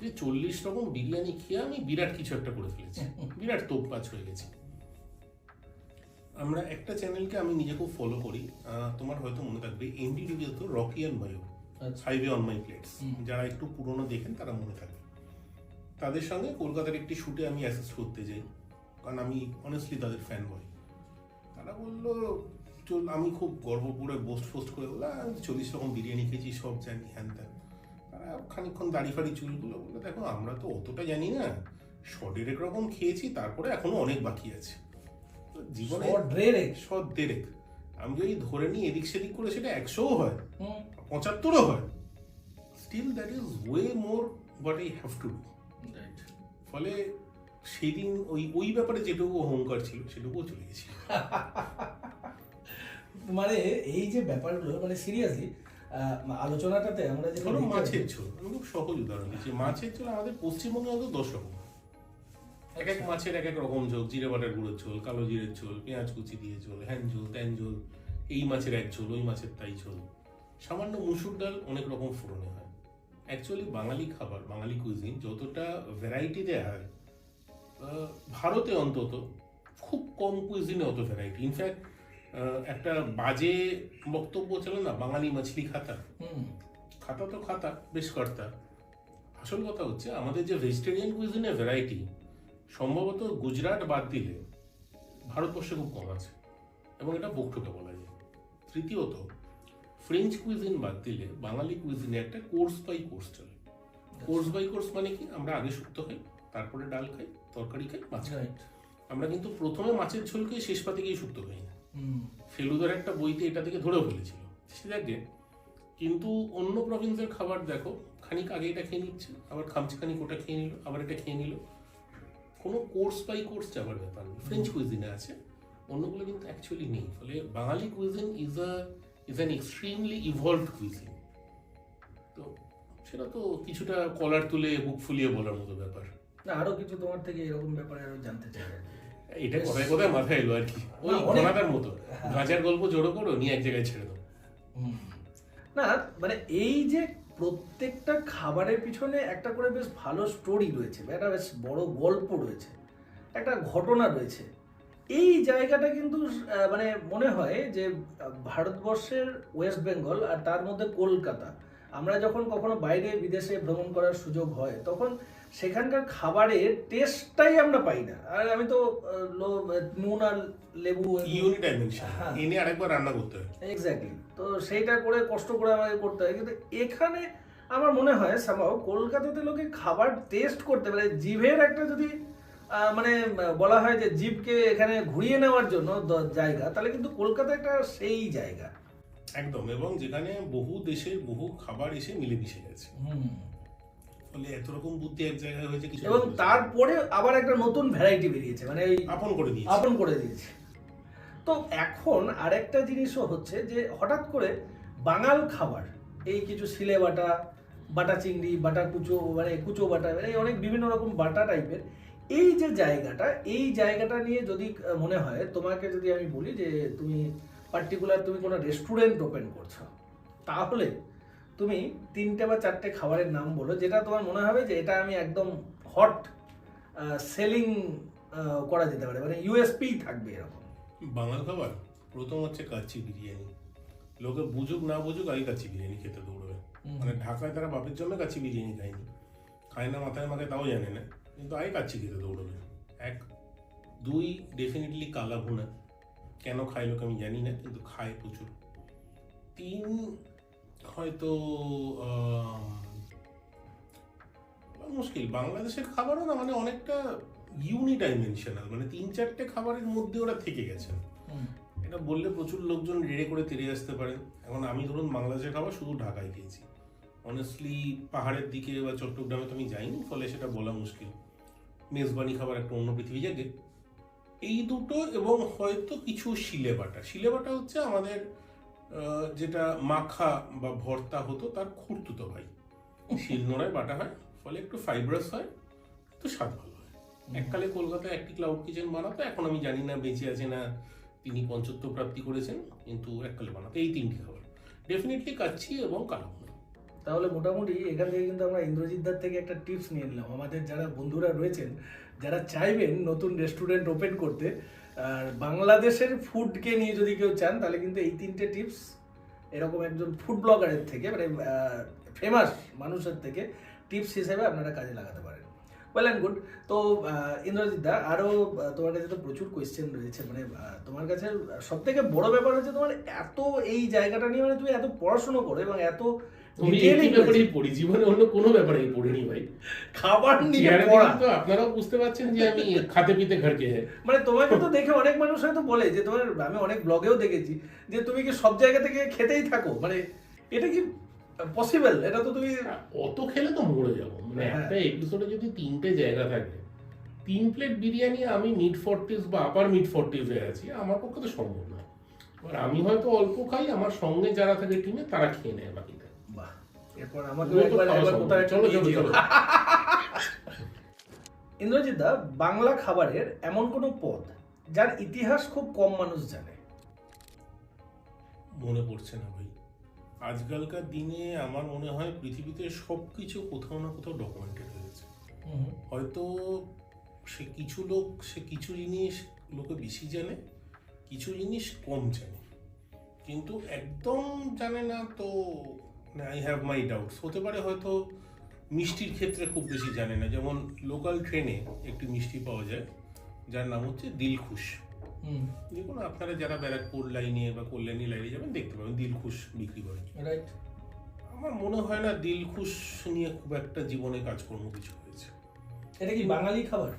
যে 40 রকম বিরিয়ানি খেয়ে আমি বিরাট কিছু একটা করে ফেলেছি, বিরাট তোপকাজ হয়ে গেছে। আমরা একটা চ্যানেলকে আমি নিজে খুব ফলো করি, তোমার হয়তো মনে থাকবে, এনডিটিভি তো Rocky and Mayur, highway on my plates. যারা একটু পুরনো দেখেন তারা মনে থাকবে। তাদের সঙ্গে কলকাতার একটি শুটে আমি অ্যাসিস্ট করতে যাই, কারণ আমি অনেস্টলি তাদের ফ্যান বয়। তারা বললো চল, আমি খুব গর্ব করে পোস্ট করে বললাম আমি 40 রকম বিরিয়ানি খেয়েছি, সব জানি, হ্যান ত্যান। তারা খানিকক্ষণ দাড়ি ফাড়ি চুলগুলো বললো, দেখো আমরা তো অতটা জানি না, 100 রকম খেয়েছি, তারপরে এখনো অনেক বাকি আছে জীবনে। 100 আমি যদি ধরে নিই এদিক সেদিক করে, সেটা 100ও হয়, 75ও হয়, still that is way more what I have to do. ফলে সেদিন ওই ব্যাপারে যেটুকু অহংকার ছিল সেটুকুও চলে গেছে। মানে এই যে ব্যাপারগুলো, মানে সিরিয়াসলি আলোচনাটাতে আমরা যে ধরো মাছের ঝোল, আমি খুব সহজ উদাহরণ দিচ্ছি। মাছের ঝোল আমাদের পশ্চিমবঙ্গে হয়তো 10 রকম, এক এক মাছের এক এক রকম ঝোল, জিরে বাটার গুঁড়োর ঝোল, কালো জিরের ঝোল, পেঁয়াজ কুচি দিয়ে ঝোল, হ্যান ঝোল, ত্যান ঝোল, এই মাছের এক ঝোল, ওই মাছের তাই ঝোল, সামান্য মুসুর ডাল অনেক রকম ফোড়নে হয়। অ্যাকচুয়ালি বাঙালি খাবার, বাঙালি কুইজিন যতটা ভ্যারাইটি দেওয়া হয়, ভারতে অন্তত খুব কম কুইজিনে অত ভ্যারাইটি। ইনফ্যাক্ট একটা বাজে বক্তব্য ছিল না, বাঙালি মাছলি খাতা। খাতা তো খাতা, বেশ কর্তা। আসল কথা হচ্ছে আমাদের যে ভেজিটেরিয়ান কুইজিনের ভ্যারাইটি, সম্ভবত গুজরাট বাদ দিলে ভারতবর্ষে খুব কম আছে, এবং এটা বকটুকে বলা যায়। তৃতীয়ত, ফ্রেঞ্চ কুইজিন বাদ দিলে বাঙালি কুইজিনে একটা কোর্স বাই কোর্স চলে। কোর্স বাই কোর্স মানে কি, আমরা আগে শুক্তো খাই, তারপরে ডাল খাই, তরকারি খাই, মাছ খাই। আমরা কিন্তু প্রথমে মাছের ঝোল খেয়ে শেষ পাতে গিয়ে শুক্তো খাই না। ফেলুদার একটা বইতে এটা থেকে ধরেও ফেলেছিল সেটাকে। কিন্তু অন্য প্রভিন্সের খাবার দেখো, খানিক আগে এটা খেয়ে নিচ্ছে, আবার খানিক ওটা খেয়ে নিল, আবার এটা খেয়ে নিল। কোনো কোর্স বাই কোর্স যাবার ব্যাপার নেই। ফ্রেঞ্চ কুইজিনে আছে, অন্যগুলো কিন্তু অ্যাকচুয়ালি নেই। ফলে Bangali cuisine is an extremely evolved cuisine. তো সেটা তো কিছুটা কলার তুলে বুক ফুলিয়ে বলার মতো ব্যাপার না। আরো কিছু তোমার থেকে এরকম ব্যাপারে আরো জানতে চাই। এটা কোথায় কোথায় মাথায় এলো আর কি, ওই ঘনাদার মতো গাঁজার গল্প জড়ো করো, নিয়ে এক জায়গায় ছেড়ে দাও। না মানে এই যে প্রত্যেকটা খাবারের পিছনে একটা করে বেশ ভালো স্টোরি রয়েছে, একটা বেশ বড় গল্প রয়েছে, একটা ঘটনা রয়েছে। এই জায়গাটা কিন্তু মানে মনে হয় যে ভারতবর্ষের ওয়েস্ট বেঙ্গল আর তার মধ্যে কলকাতা, আমরা যখন কখনো বাইরে বিদেশে ভ্রমণ করার সুযোগ হয়, তখন সেখানকার খাবারের টেস্টটাই আমরা পাই না। আর আমি তো নুন আর লেবু ইউনিট ডাইমেনশন এনে আরেকবার রান্না করতে হয়। এক্স্যাক্টলি। তো সেইটা করে কষ্ট করে আমাকে করতে হয়। কিন্তু এখানে আমার মনে হয় সামাও কলকাতাতে লোকে খাবার টেস্ট করতে পারে, জিভের একটা যদি মানে বলা হয় যে জিভকে এখানে ঘুরিয়ে নেওয়ার জন্য জায়গা, তাহলে কিন্তু কলকাতা একটা সেই জায়গা একদম, এবং যেখানে বহু দেশের বহু খাবার এসে মিলেমিশে গেছে। ফলে এত রকম বুদ্ধি এক জায়গায় হয়েছে কিছু, এবং তারপরে আবার একটা নতুন ভ্যারাইটি বেরিয়েছে, মানে আপন করে দিয়েছে। তো এখন আরেকটা জিনিসও হচ্ছে যে হঠাৎ করে বাঙাল খাবার, এই কিছু সিলে বাটা, বাটা চিংড়ি, বাটা কুচো, মানে কুচো বাটা, মানে অনেক বিভিন্ন রকম বাটা টাইপের এই যে জায়গাটা, এই জায়গাটা নিয়ে যদি মনে হয় তোমাকে, যদি আমি বলি যে তুমি পার্টিকুলার তুমি কোনো রেস্টুরেন্ট ওপেন করছো, তাহলে তুমি 3টে বা 4টে খাবারের নাম বলো যেটা তোমার মনে হবে যে এটা আমি একদম হট সেলিং করা যেতে পারে, মানে ইউএসপি থাকবে এরকম। বাঙাল খাবার প্রথম হচ্ছে কাচ্চি বিরিয়ানি। লোকে বুঝুক না বুঝুক আগে কাচ্চি বিরিয়ানি খেতে দৌড়বে। মানে ঢাকায় তারা বাপের জন্য কাচ্চি বিরিয়ানি খায়নি, খায় না মাথায় মাথায় তাও জানে না, কিন্তু আগে কাচ্চি খেতে দৌড়বে। 1, 2 ডেফিনেটলি কালা ভুনা। কেন খায় লোক আমি জানি না, কিন্তু খায় প্রচুর। 3 হয়তো মুশকিল, বাংলাদেশের খাবারও না মানে অনেকটা ইউনিডাইমেনশনাল, মানে 3-4টে খাবারের মধ্যে ওরা থেকে গেছেন। এটা বললে প্রচুর লোকজন রেড়ে করে তেড়ে আসতে পারেন। এখন আমি ধরুন বাংলাদেশের খাবার শুধু ঢাকায় খেয়েছি, অনেস্টলি পাহাড়ের দিকে বা চট্টগ্রামে তো আমি যাইনি, ফলে সেটা বলা মুশকিল। মেজবানি খাবার একটা অন্য পৃথিবী জাগে। এই দুটো এবং হয়তো কিছু শিলেবাটা হচ্ছে আমাদের যেটা মাখা বা ভর্তা হতো তার খুঁড়তুতো ভাই, শিলনোড়ায় বাটা হয়, ফলে একটু ফাইব্রাস হয়, তো স্বাদ ভালো হয়। এককালে কলকাতায় একটি ক্লাউড কিচেন বানাতো, এখন আমি জানি না বেঁচে আছে না তিনি পঞ্চত্ব প্রাপ্তি করেছেন, কিন্তু এককালে বানাতো এই 3টি খাবার, ডেফিনেটলি কাচ্চি এবং কালাভুনা। তাহলে মোটামুটি এখান থেকে কিন্তু আমরা ইন্দ্রজিৎ দার থেকে একটা টিপস নিয়ে নিলাম, আমাদের যারা বন্ধুরা রয়েছেন যারা চাইবেন নতুন রেস্টুরেন্ট ওপেন করতে আর বাংলাদেশের ফুডকে নিয়ে যদি কেউ চান, তাহলে কিন্তু এই 3টে টিপস এরকম একজন ফুড ব্লগারের থেকে, মানে ফেমাস মানুষের থেকে টিপস হিসেবে আপনারা কাজে লাগাতে পারেন। Well and good. তো ইন্দ্রজিৎ দা, আরও তোমার কাছে তো প্রচুর কোয়েশ্চেন রয়েছে, মানে তোমার কাছে সব থেকে বড় ব্যাপার হচ্ছে তোমার এত এই জায়গাটা নিয়ে, মানে তুমি এত পড়াশোনা করো এবং এত আমি এই ব্যাপারেই পড়ি, জীবনে অন্য কোনো ব্যাপারেই পড়িনি ভাই। খাবার নিয়ে চেহারা পড়া, দেখে তো আপনারাও বুঝতে পারছেন যে আমি খাতে পিতে ঘর কে হ্যাঁ। মানে তোমাকে তো দেখে অনেক মানুষ হয়তো বলে যে তোমার, আমি অনেক ব্লগেও দেখেছি যে তুমি কি সব জায়গা থেকে খেতেই থাকো, মানে এটা কি পসিবল? এটা তো তুমি অত খেলে তো মরে যাবো, মানে হ্যাঁ। একটা এপিসোডে যদি 3টে জায়গা থাকে, 3 প্লেট বিরিয়ানি আমি মিড 40s বা আপার মিড 40s এ আছি, আমার পক্ষে তো সম্ভব না। আর আমি হয়তো অল্প খাই, আমার সঙ্গে যারা থাকে টিমে তারা খেয়ে নেয় বাকিটা। বাহ, এরপর আমাকে ওগুলো তো একবার খাওয়া সম্ভব। কোথায় চলো চলো চলো। ইন্দ্রজিৎ দা, বাংলা খাবারের এমন কোনো পদ যার ইতিহাস খুব কম মানুষ জানে? মনে পড়ছে না ভাই। আজকালকার দিনে আমার মনে হয় পৃথিবীতে সবকিছু কোথাও না কোথাও ডকুমেন্টেড হয়েছে। হয়তো সে কিছু জিনিস লোকে বেশি জানে, কিছু জিনিস কম জানে, কিন্তু একদম জানে না তো আই হ্যাভ মাই ডাউটস। হতে পারে হয়তো মিষ্টির ক্ষেত্রে খুব বেশি জানে না, যেমন লোকাল ট্রেনে একটি মিষ্টি পাওয়া যায় যার নাম হচ্ছে দিলখুশ। দেখুন আপনারা যারা ব্যারাকপুর লাইনে বা কল্যাণী লাইনে যাবেন দেখতে পাবেন দিলখুশ বিক্রি করে। রাইট। আমার মনে হয় না দিলখুশ নিয়ে খুব একটা জীবনে কাজকর্ম কিছু হয়েছে। এটা কি বাঙালি খাবার?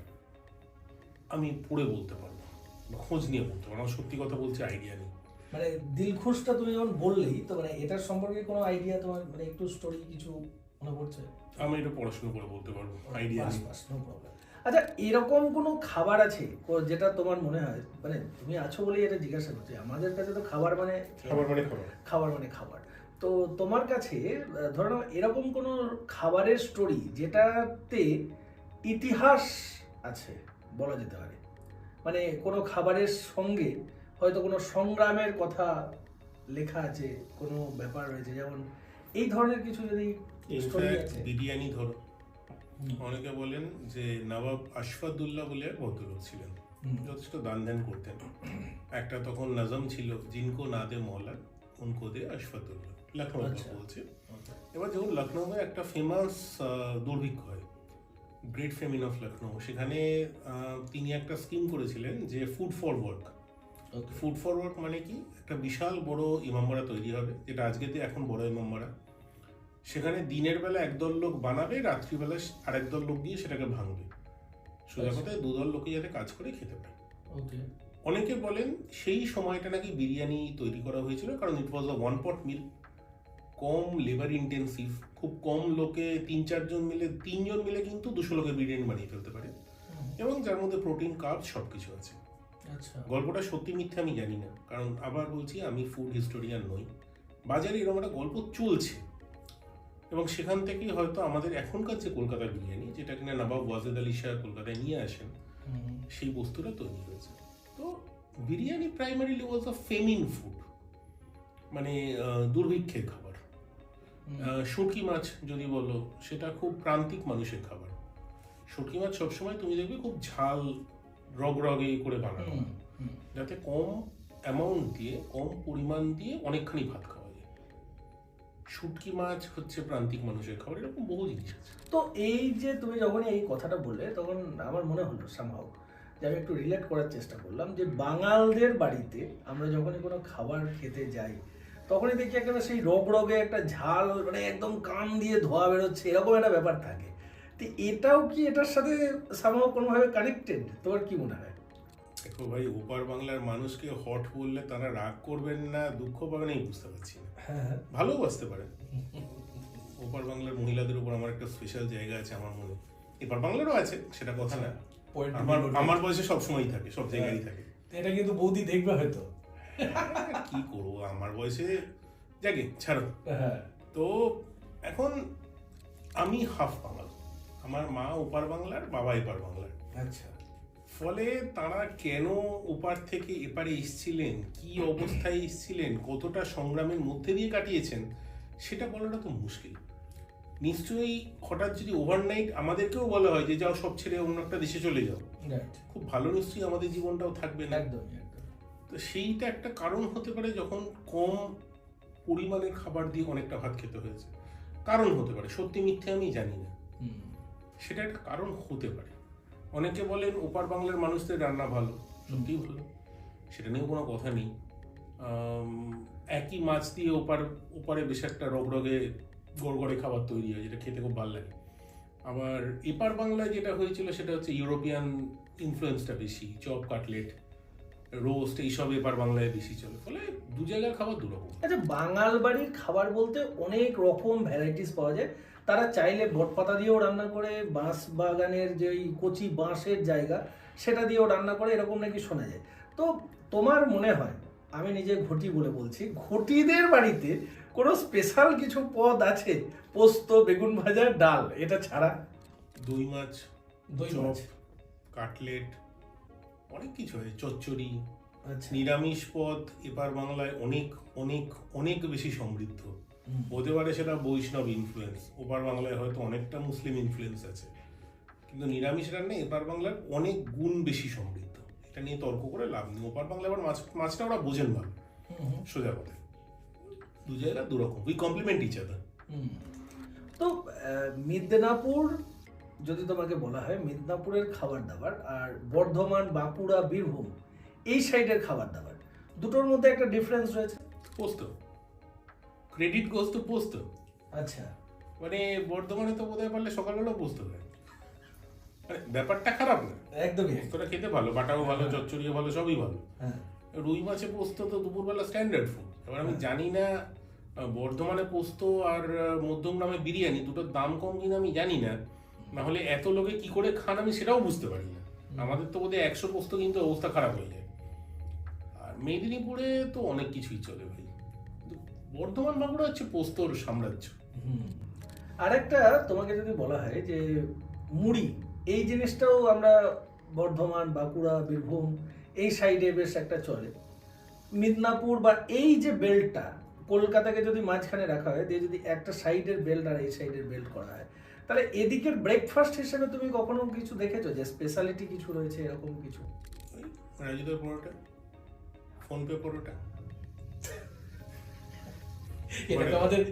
আমি পড়ে বলতে পারবো বা খোঁজ নিয়ে বলতে পারবো, আমার সত্যি কথা বলছি আইডিয়া নেই। মানে দিলখুশটা তুমি যখন বললেই তো, মানে এটার সম্পর্কে কোনো আইডিয়া তোমার, মানে একটু স্টোরি কিছু মনে পড়ছে? আমি এটা পড়াশোনা করে বলতে পারবো, আইডিয়া নেই। No problem. আচ্ছা, এরকম কোনো খাবার আছে যেটা তোমার মনে হয়, মানে তুমি আছো বলেই এটা জিজ্ঞাসা করছি, আমাদের কাছে তো খাবার মানে খাবার মানে খাবার, তো তোমার কাছে ধরো না এরকম কোনো খাবারের স্টোরি যেটাতে ইতিহাস আছে বলা যেতে পারে, মানে কোনো খাবারের সঙ্গে হয়তো কোনো সংগ্রামের কথা লেখা আছে, কোনো ব্যাপার রয়েছে, যেমন এই ধরনের কিছু যদি স্টোরি ইনফ্যাক্ট আছে। বিরিয়ানি ধরো, অনেকে বলেন যে নবাব আশফাকুল্লাহ বলে এক ভদ্রলোক ছিলেন, যথেষ্ট দান ধ্যান করতেন। একটা তখন নজম ছিল, জিনকো না দে মৌলা উনকো দে আশফাকুল্লাহ, লখনৌ বলছে। এবার যখন লখনৌয়ে একটা ফেমাস দুর্ভিক্ষ হয়, গ্রেট ফেমিন অফ লখনৌ, সেখানে তিনি একটা স্কিম করেছিলেন যে food for work. Food for work মানে কি, একটা বিশাল বড় ইমামবাড়া তৈরি হবে, যেটা আজকেতে এখন বড় ইমামবাড়া। সেখানে দিনের বেলা একদল লোক বানাবে, রাত্রিবেলা আরেক দল লোক গিয়ে সেটাকে ভাঙবে। সোজা কথায় দুদল লোকে যাতে কাজ করে খেতে পায়। অনেকে বলেন সেই সময়টা নাকি বিরিয়ানি তৈরি করা হয়েছিল, কারণ it was a one pot meal, কম লেবার ইন্টেন্সিভ, খুব কম লোকে 3-4 মিলে 3 জন মিলে কিন্তু 200 লোকের বিরিয়ানি বানিয়ে ফেলতে পারে, এবং যার মধ্যে প্রোটিন কার্বস সবকিছু আছে। গল্পটা সত্যি মিথ্যে আমি জানি না, কারণ আবার বলছি আমি ফুড হিস্টোরিয়ান নই। বাজারে এরকম একটা গল্প চলছে, এবং সেখান থেকেই হয়তো আমাদের এখনকার যে কলকাতার বিরিয়ানি, যেটা কিনা নবাব ওয়াজেদ আলী শাহ কলকাতায় নিয়ে আসেন, সেই বস্তুটা তৈরি হয়েছে। তো বিরিয়ানি প্রাইমারিলি ওয়াজ আ ফেমিন ফুড, মানে দুর্ভিক্ষের খাবার। শুটকি মাছ যদি বলো, সেটা খুব প্রান্তিক মানুষের খাবার। শুটকি মাছ সবসময় তুমি দেখবে খুব ঝাল রগরগে করে বানানো, যাতে কম অ্যামাউন্ট দিয়ে, কম পরিমাণ দিয়ে অনেকখানি ভাত খাওয়া যায়। শুটকি মাছ হচ্ছে প্রান্তিক মানুষের খাবার, এরকম বহু জিনিস আছে। তো এই যে তুমি যখন এই কথাটা বললে, তখন আমার মনে হলো সামহাউ যে আমি একটু রিলেট করার চেষ্টা করলাম, যে বাঙালদের বাড়িতে আমরা যখনই কোনো খাবার খেতে যাই, তখনই দেখি একটা সেই রগে একটা ঝাল, মানে একদম কান দিয়ে ধোয়া বেরোচ্ছে, এরকম একটা ব্যাপার থাকে। তো এটাও কি এটার সাথে সামহাও কোনোভাবে কানেক্টেড, তোমার কি মনে হয়? দেখো ভাই, ওপার বাংলার মানুষকে হট বললে তারা রাগ করবেন না দুঃখ পাবেন এই বুঝতে পারছি না। হ্যাঁ, ভালোবাসতে পারেন। ওপার বাংলার মহিলাদের উপর আমার একটা স্পেশাল জায়গা আছে আমার মনে। এপার বাংলারও আছে, সেটা কথা না। point to be আমার noted. আমার বয়সে সবসময়ই থাকে, সব জায়গায় থাকে। তো এটা কিন্তু বৌদি দেখবে হয়তো। কি করবো, আমার বয়সে যাকে ছাড়ো। হ্যাঁ, তো এখন আমি হাফ বাঙাল, আমার মা ওপার বাংলার, বাবা এপার বাংলার। আচ্ছা। ফলে তারা কেন ওপার থেকে এপারে এসছিলেন, কি অবস্থায় এসছিলেন, কতটা সংগ্রামের মধ্যে দিয়ে কাটিয়েছেন, সেটা বলাটা তো মুশকিল। নিশ্চয়ই হঠাৎ যদি ওভারনাইট আমাদেরকেও বলা হয় যে যাও সব ছেড়ে অন্য একটা দেশে চলে যাও, রাইট, খুব ভালো নিশ্চয়ই আমাদের জীবনটাও থাকবে না। একদম। তো সেইটা একটা কারণ হতে পারে, যখন কম পরিমাণের খাবার দিয়ে অনেকটা ভাত খেতে হয়েছে। কারণ হতে পারে, সত্যি মিথ্যে আমি জানি না, সেটা একটা কারণ হতে পারে। অনেকে বলেন ওপার বাংলার মানুষদের রান্না ভালো, সত্যিই ভালো, সেটা নিয়েও কোনো কথা নেই। একই মাছ দিয়ে ওপারে বেশ একটা রগরগে গড়গড়ে খাবার তৈরি হয়, যেটা খেতে খুব ভালো লাগে। আবার এপার বাংলায় যেটা হয়েছিল সেটা হচ্ছে ইউরোপিয়ান ইনফ্লুয়েন্সটা বেশি, চপ, কাটলেট, রোস্ট এইসব এপার বাংলায় বেশি চলে, ফলে দু জায়গার খাবার দুরকম। আচ্ছা, বাঙাল বাড়ির খাবার বলতে অনেক রকম ভ্যারাইটিস পাওয়া যায়। তারা চাইলে বটপাতা দিয়েও রান্না করে, বাঁশ বাগানের যে কচি বাঁশের জায়গা সেটা দিয়েও রান্না করে, এরকম নাকি শোনা যায়। তো তোমার মনে হয়, আমি নিজে ঘটি বলে বলছি, ঘটিদের বাড়িতে কোনো স্পেশাল কিছু পদ আছে? পোস্ত, বেগুন ভাজা, ডাল, এটা ছাড়া? দই মাছ, দই চপ, মাছ, কাটলেট, অনেক কিছু হয়, চচ্চড়ি। আচ্ছা। নিরামিষ পদ এপার বাংলায় অনেক অনেক অনেক বেশি সমৃদ্ধ। হতে পারে সেটা বৈষ্ণব ইনফ্লুয়েন্স, ওপার বাংলায় হয়তো অনেকটা মুসলিম ইনফ্লুয়েন্স আছে, কিন্তু নিরামিষ রান্না এপার বাংলার অনেক গুণ বেশি সমৃদ্ধ। এটা নিয়ে তর্ক করে লাভ নেই। ওপার বাংলায় আবার মাছটা ওরা বোঝেন ভালো, সোজা কথা। দু জায়গা দুরকম, উই কমপ্লিমেন্ট ইচ আদার। তো মিদনাপুর যদি তোমাকে বলা হয়, মিদনাপুরের খাবার দাবার আর বর্ধমান, বাঁকুড়া, বীরভূম এই সাইডের খাবার দাবার, দুটোর মধ্যে একটা ডিফারেন্স রয়েছে। পোস্ত, ক্রেডিট গোজ তো পোস্ত। আচ্ছা। মানে বর্ধমানে তো বোধহয় পারলে সকালবেলা পোস্ত খায়, মানে ব্যাপারটা খারাপ না, একদমই। পোস্তটা খেতে ভালো, বাটাও ভালো, চচ্চড়িও ভালো, সবই ভালো। হ্যাঁ, রুই মাছে পোস্ত তো দুপুরবেলা স্ট্যান্ডার্ড ফুড। এবার আমি জানি না বর্ধমানে পোস্ত আর মধ্যমগ্রামে বিরিয়ানি দুটোর দাম কম কিনা আমি জানি না, না হলে এত লোকে কি করে খান আমি সেটাও বুঝতে পারি না। আমাদের তো বোধহয় 100 পোস্ত কিন্তু অবস্থা খারাপ হয়ে যায়। আর মেদিনীপুরে তো অনেক কিছুই চলে ভাই, কিন্তু বর্ধমান বাঁকুড়া হচ্ছে পোস্তর সাম্রাজ্য। আর একটা তোমাকে যদি বলা হয় যে মুড়ি, এই জিনিসটাও আমরা বর্ধমান, বাঁকুড়া, বীরভূম এই সাইডে বেশ একটা চলে। মিদনাপুর বা এই যে বেল্টটা, কলকাতাকে যদি মাঝখানে রাখা হয়, দিয়ে যদি একটা সাইডের বেল্ট আর এই সাইডের বেল্ট করা হয়, তাহলে এদিকের ব্রেকফাস্ট হিসেবে তুমি কখনো কিছু দেখেছো যে স্পেশালিটি কিছু রয়েছে এরকম কিছু? ওই রাজুদার পরোটা, ফোনপে পরোটা।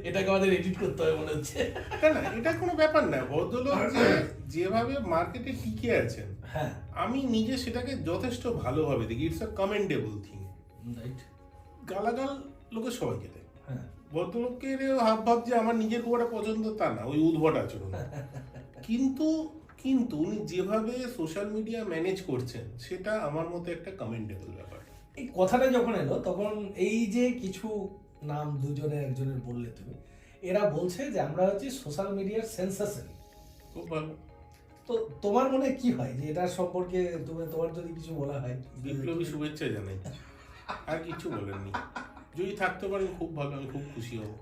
এটাকে আমাদের এডিট করতে হবে মনে হচ্ছে। না, এটা কোনো ব্যাপার না। ভদ্রলোক যেভাবে মার্কেটে টিকে আছেন, হ্যাঁ, আমি নিজে সেটাকে যথেষ্ট ভালোভাবে দেখি। It's a commendable thing. Right. গালাগাল লোকের সবাইকে দেয়, হ্যাঁ, ভদ্রলোকের হাব ভাব যে আমার নিজের খুব একটা পছন্দ তা না, ওই উদ্ভট আচরণ। কিন্তু কিন্তু উনি যেভাবে সোশ্যাল মিডিয়া ম্যানেজ করছেন সেটা আমার মতে একটা কমেন্ডেবল ব্যাপার। এই কথাটা যখন এলো তখন এই যে কিছু নাম দুজনে একজনের বললে তুমি, এরা বলছে যে আমরা হচ্ছে সোশ্যাল মিডিয়ার সেন্সেশন। খুব ভালো। তো তোমার মনে কি হয় যে এটা সম্পর্কে তোমার যদি কিছু বলা হয়? বিপ্লবী শুভেচ্ছা জানাই, আর কিছু বলেননি। যদি থাকতে পারেন খুব ভালো, আমি খুব খুশি হব।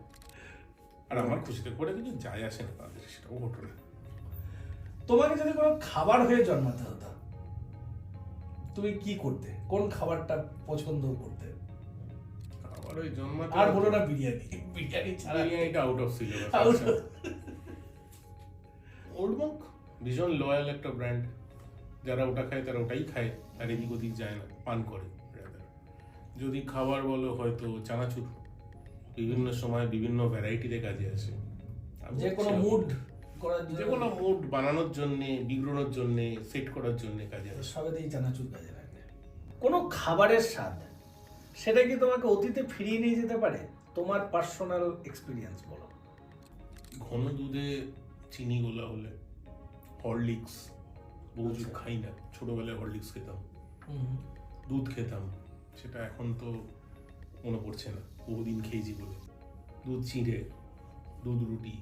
আর আমার খুশিতে করে কিছু যায় আসে না তাদের, সেটাও ঘটনা। তোমাকে যদি কোনো খাবার হয়ে জন্মাতে হতো, তুমি কি করতে? কোন খাবারটা পছন্দ করতে? খাবার ওই জন্মাতে আর বলো না বিরিয়ানি, বিরিয়ানি ছাড়া। বিরিয়ানিটা out of syllabus. Old Monk ভীষণ লয়াল একটা ব্র্যান্ড, যারা ওটা খায় তারা ওটাই খায়, আর এদিক ওদিক যায় না, পান করে। যদি খাবার বলো, হয়তো চানাচুর, বিভিন্ন সময় বিভিন্ন ভ্যারাইটিতে কাজে আসে। যে কোনো মুড করার জন্য, যে কোনো মুড বানানোর জন্য, বিগ্রহের জন্য, সেট করার জন্য কাজে আসে। সবেতেই চানাচুর কাজে লাগে। কোনো খাবারের স্বাদ, সেটা কি তোমাকে অতীতে ফিরিয়ে নিয়ে যেতে পারে? তোমার পার্সোনাল এক্সপিরিয়েন্স বলো। ঘন দুধে চিনি গোলা হলে হরলিক্স বহুযুগ আচ্ছা। খাই না, ছোটবেলায় হরলিক্স খেতাম, হুম। দুধ খেতাম, সেটা এখন তো মনে পড়ছে না, বহুদিন খেয়েছি বলে। দুধ চিঁড়ে, দুধ রুটি,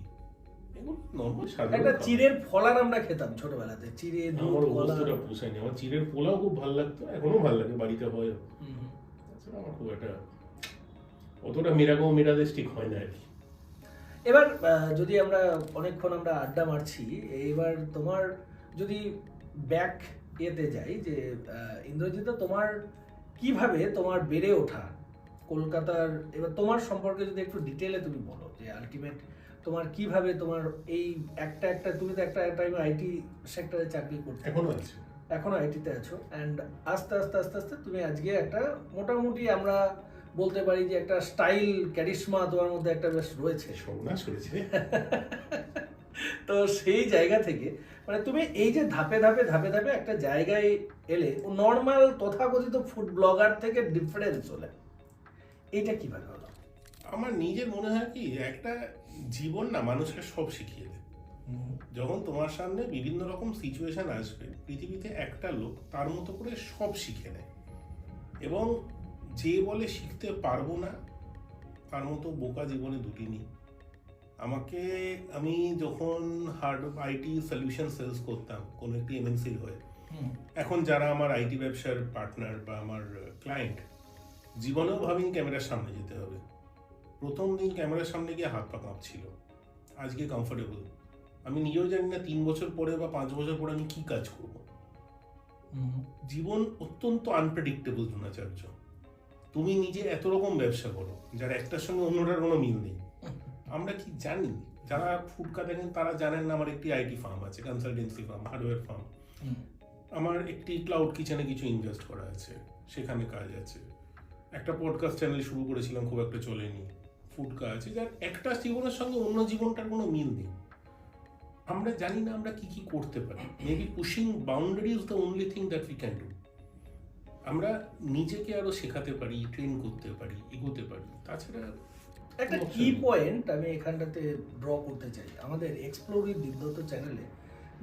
এগুলো নর্মাল সাধারণ একটা খাবার। চিড়ের ফলার আমরা খেতাম ছোটবেলাতে, চিড়ে দুধ আমার কলা। অবস্থাটা পোষায়নি। আমার চিড়ের পোলাও খুব ভালো লাগতো, এখনো ভালো লাগে, বাড়িতে হয়। হুম। তাছাড়া আমার খুব একটা অতটা মেরাদেশ হয় না আর কি। এবার যদি আমরা অনেকক্ষণ আমরা আড্ডা মারছি, এবার তোমার যদি ব্যাক এতে যাই যে ইন্দ্রজিৎ, তোমার কিভাবে তোমার বেড়ে ওঠা কলকাতার, এবার তোমার সম্পর্কে যদি একটু ডিটেলে তুমি বলো যে আলটিমেট তোমার কিভাবে তোমার এই একটা তুমি তো একটা টাইমে আইটি সেক্টরে চাকরি করতে, এখনো আছে। এখনো আইটিতে আছো, অ্যান্ড আস্তে আস্তে আস্তে আস্তে তুমি আজকে একটা মোটামুটি আমরা বলতে পারি যে একটা স্টাইল ক্যারিশমা তোমার মধ্যে একটা বেশ রয়েছে। সর্বনাশ করেছে। তো সেই জায়গা থেকে মানে তুমি এই যে ধাপে ধাপে ধাপে ধাপে একটা জায়গায় এলে, নর্মাল তথাকথিত ফুড ব্লগার থেকে ডিফারেন্স হলে, এইটা কিভাবে হলো? আমার নিজের মনে হয় কি, একটা জীবন না মানুষকে সব শিখিয়ে দেয়। যখন তোমার সামনে বিভিন্ন রকম সিচুয়েশন আসবে, পৃথিবীতে একটা লোক তার মতো করে সব শিখে নেয়, এবং যে বলে শিখতে পারবো না, তার মতো বোকা জীবনে দুটি নেই। আমি যখন হার্ড আইটি সলিউশন সেলস করতাম কোনো একটি এমএনসির হয়ে, এখন যারা আমার আইটি ব্যবসার পার্টনার বা আমার ক্লায়েন্ট, জীবনেও ভাবিনি ক্যামেরার সামনে যেতে হবে। প্রথম দিন ক্যামেরার সামনে গিয়ে হাত পা কাঁপছিল, আজকে কমফোর্টেবল। আমি নিজেও জানি না 3 বছর পরে বা 5 বছর পরে আমি কি কাজ করব। জীবন অত্যন্ত আনপ্রেডিক্টেবল দ্রোণাচার্য। তুমি নিজে এত রকম ব্যবসা করো যার একটার সঙ্গে অন্যটার কোনো মিল নেই। আমরা কি জানি? যারা ফুডকা দেখেন তারা জানেন না আমার একটি আইটি ফার্ম আছে, কনসালটেন্সি ফার্ম, হার্ডওয়্যার ফার্ম। আমার একটি ক্লাউড কিচেনে কিছু ইনভেস্ট করা আছে, সেখানে কাজ আছে। একটা পডকাস্ট চ্যানেল শুরু করেছিলাম, খুব একটা চলেনি। ফুডকা আছে যার একটা জীবনের সঙ্গে অন্য জীবনটার কোনো মিল নেই। আমরা জানি না আমরা কি কি করতে পারি। Maybe pushing boundary is the only thing that we can do. আমরা নিজেকে আরো শেখাতে পারি, ট্রেন করতে পারি, এগোতে পারি। তাছাড়া একটা কি পয়েন্ট আমি এখানটাতে ড্র করতে চাই, আমাদের এক্সপ্লোর উইথ দিব্যত চ্যানেলে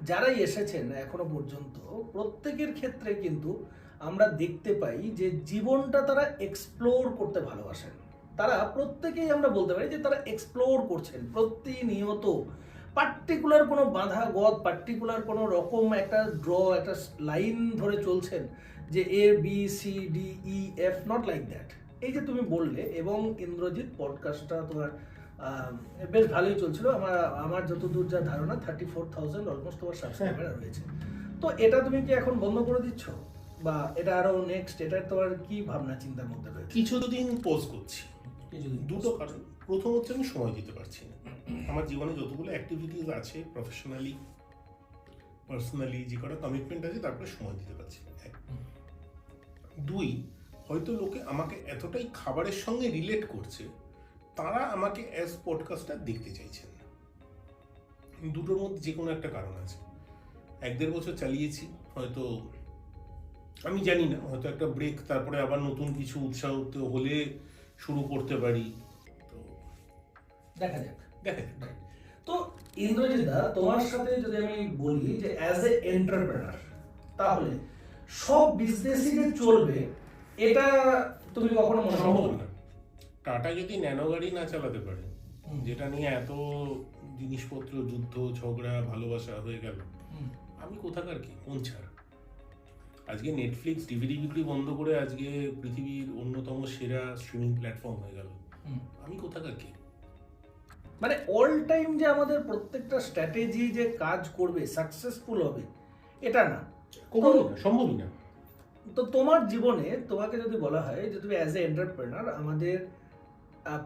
যারাই এসেছেন এখনো পর্যন্ত, প্রত্যেকের ক্ষেত্রে কিন্তু আমরা দেখতে পাই যে জীবনটা তারা এক্সপ্লোর করতে ভালোবাসেন। তারা প্রত্যেকেই আমরা বলতে পারি যে তারা এক্সপ্লোর করছেন প্রতিনিয়ত। পার্টিকুলার কোনো বাঁধা গদ, পার্টিকুলার কোনো রকম একটা একটা লাইন ধরে চলছেন যে A B C D E F, not like that. এই যে তুমি বললে, এবং ইন্দ্রজিৎ পডকাস্টটা তোমার বেশ ভালোই চলছিল। আমার যতদূর যা ধারণা 34,000 অলমোস্ট তোমার সাবস্ক্রাইবার রয়েছে। তো এটা তুমি কি এখন বন্ধ করে দিচ্ছ, বা এটা আরো নেক্সট, এটা তোমার কি ভাবনা চিন্তার মধ্যে রয়েছে? কিছুদিন পোজ করছি। দুটো কারণ। প্রথম হচ্ছে আমি সময় দিতে পারছি না। আমার জীবনে যতগুলো অ্যাক্টিভিটিস আছে, প্রফেশনালি পার্সোনালি যে কটা কমিটমেন্ট আছে, তারপরে সময় দিতে পারছি না। 2, হয়তো লোকে আমাকে এতটাই খাবারের সঙ্গে রিলেট করছে, তারা আমাকে অ্যাজ পডকাস্টার দেখতে চাইছেন না। দুটোর মধ্যে যে কোনো একটা কারণ আছে। 1-1.5 বছর চালিয়েছি, হয়তো আমি জানি না, হয়তো একটা ব্রেক, তারপরে আবার নতুন কিছু উৎসাহ হলে শুরু করতে পারি। তো দেখা যাক। দেখা যাক। তো ইন্দ্রজিৎ দা, তোমার সাথে যদি আমি বলি যে অ্যাজ এ এন্টারপ্রেনার, তাহলে সব বিজনেসই যে চলবে এটা তুমি কখনো মনে সম্ভব করো না। টাটা যদি ন্যানো গাড়ি না চালাতে পারে, যেটা নিয়ে এত জিনিসপত্র, যুদ্ধ, ঝগড়া, ভালোবাসা হয়ে গেল, আমি কোথাকার কি, কোন ছাড়? আজকে নেটফ্লিক্স ডিভিডি বিক্রি বন্ধ করে আজকে পৃথিবীর অন্যতম সেরা স্ট্রিমিং প্ল্যাটফর্ম হয়ে গেল, আমি কোথাকার কি? মানে অল টাইম যে আমাদের প্রত্যেকটা স্ট্র্যাটেজি যে কাজ করবে, সাকসেসফুল হবে, এটা না, কখনোই না, সম্ভবই না। তো তোমার জীবনে তোমাকে যদি বলা হয় যে তুমি অ্যাজ এ এন্টারপ্রেনার আমাদের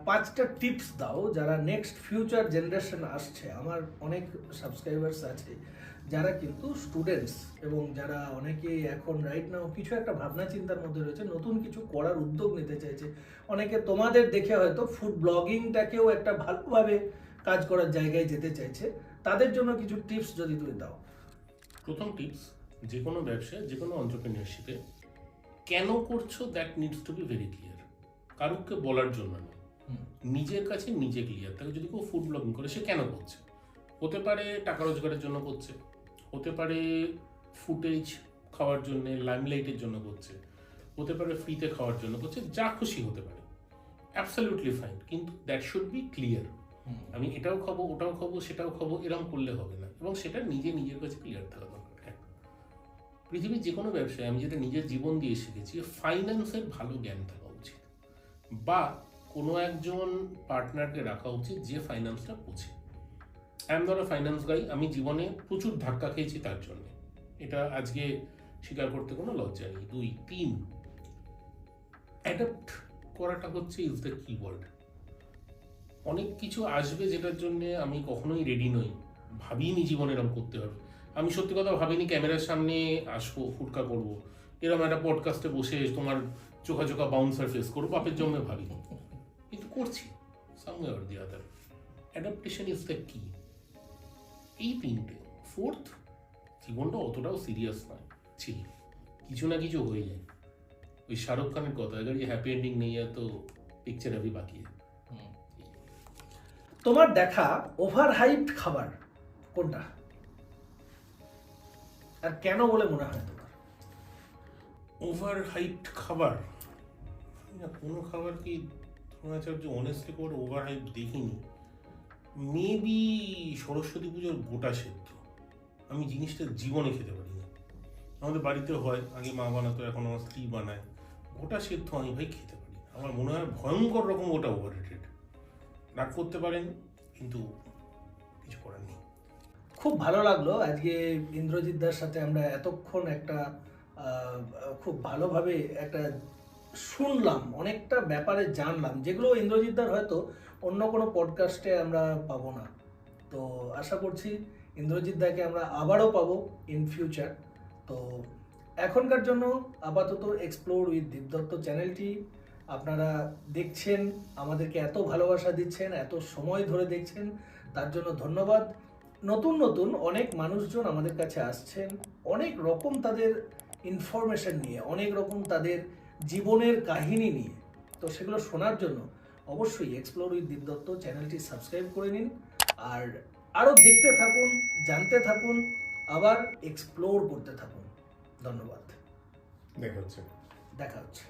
5টা টিপস দাও, যারা নেক্সট ফিউচার জেনারেশন আসছে, আমার অনেক সাবস্ক্রাইবার্স আছে যারা কিন্তু স্টুডেন্টস, এবং যারা অনেকে এখন রাইট নাও কিছু একটা ভাবনা চিন্তার মধ্যে রয়েছে, নতুন কিছু করার উদ্যোগ নিতে চাইছে, অনেকে তোমাদের দেখে হয়তো ফুড ব্লগিংটাকেও একটা ভালোভাবে কাজ করার জায়গায় যেতে চাইছে, তাদের জন্য কিছু টিপস যদি তুমি দাও। প্রথম টিপস, যে কোনো ব্যবসায়, যে কোনো এন্টারপ্রেনিয়রশিপে কেন করছো that needs to be very clear. কারুকে বলার জন্য না, নিজের কাছে নিজে ক্লিয়ার থাকে। যদি কেউ ফুড ব্লগিং করে, সে কেন করছে? হতে পারে টাকা রোজগারের জন্য করছে, হতে পারে ফুটেজ খাওয়ার জন্য, লাইমলাইটের জন্য করছে, হতে পারে ফ্রিতে খাওয়ার জন্য করছে, যা খুশি হতে পারে, অ্যাবসলিউটলি ফাইন, কিন্তু দ্যাট শুড বি ক্লিয়ার। আমি এটাও খাবো, ওটাও খাবো, সেটাও খাবো, এরকম করলে হবে না, এবং সেটা নিজের কাছে ক্লিয়ার থাকা দরকার। পৃথিবীর যে কোনো ব্যবসায় আমি যেটা নিজের জীবন দিয়ে শিখেছি, ফাইন্যান্সের ভালো জ্ঞান থাকা উচিত, বা কোনো একজন পার্টনারকে রাখা উচিত যে ফাইন্যান্সটা বোঝে। I am not a finance guy, আমি জীবনে প্রচুর ধাক্কা খেয়েছি তার জন্য, এটা আজকে স্বীকার করতে কোনো লজ্জা নেই। 2, 3 অ্যাডাপ্ট করাটা হচ্ছে ইজ দ্য কিওয়ার্ড। অনেক কিছু আসবে যেটার জন্য আমি কখনোই রেডি নই, ভাবিনি জীবনে এরকম করতে হবে। আমি সত্যি কথা ভাবিনি ক্যামেরার সামনে আসবো, ফুটকা করবো, এরকম একটা পডকাস্টে বসে তোমার চোখা চোখা বাউন্সার ফেস করবো, বাপের জন্মে ভাবিনি, কিন্তু করছি somewhere or the other. Adaptation is the কি। এই 3টে। 4th, জীবনটা অতটাও সিরিয়াস নয়, ছিল কিছু না কিছু হয়ে যায়। ওই শাহরুখ খানের কথা, अगर ये हैप्पी एंडिंग नहीं है तो पिक्चर अभी बाकी है। তোমার দেখা ওভার হাইপড খাবার কোনটা, আর কেন বলে মনে হয় তোমার? ওভার হাইপড খাবার না, কোনো খাবার কি দ্রোণাচার্য অনেস্টলি করে ওভার হাইপ দেখিনি। মেবি সরস্বতী পুজোর গোটা সেদ্ধ, আমি জিনিসটা জীবনে খেতে পারি না। আমাদের বাড়িতে হয়, আগে মা বানাতো, এখন আমার স্ত্রী বানায়। গোটা সেদ্ধ আমি ভাই খেতে পারি না, আমার মনে হয় ভয়ঙ্কর রকম ওটা ওভার রেটেড। রাগ করতে পারেন, কিন্তু কিছু করার নেই। খুব ভালো লাগলো আজকে ইন্দ্রজিৎ দার সাথে আমরা এতক্ষণ একটা খুব ভালোভাবে একটা শুনলাম, অনেকটা ব্যাপারে জানলাম, যেগুলো ইন্দ্রজিৎ দার হয়তো অন্য কোনো পডকাস্টে আমরা পাবো না। তো আশা করছি ইন্দ্রজিৎ দাকে আমরা আবারও পাবো ইন ফিউচার। তো এখনকার জন্য আপাতত এক্সপ্লোর উইথ দীপদত্ত চ্যানেলটি আপনারা দেখছেন, আমাদেরকে এত ভালোবাসা দিচ্ছেন, এত সময় ধরে দেখছেন, তার জন্য ধন্যবাদ। নতুন নতুন অনেক মানুষজন আমাদের কাছে আসছেন, অনেক রকম তাদের ইনফরমেশন নিয়ে, অনেক রকম তাদের জীবনের কাহিনী নিয়ে। তো সেগুলো শোনার জন্য অবশ্যই এক্সপ্লোর উইথ দীপদত্ত চ্যানেলটি সাবস্ক্রাইব করে নিন, আর আরও দেখতে থাকুন, জানতে থাকুন, আবার এক্সপ্লোর করতে থাকুন। ধন্যবাদ, দেখা হচ্ছে। দেখা হচ্ছে।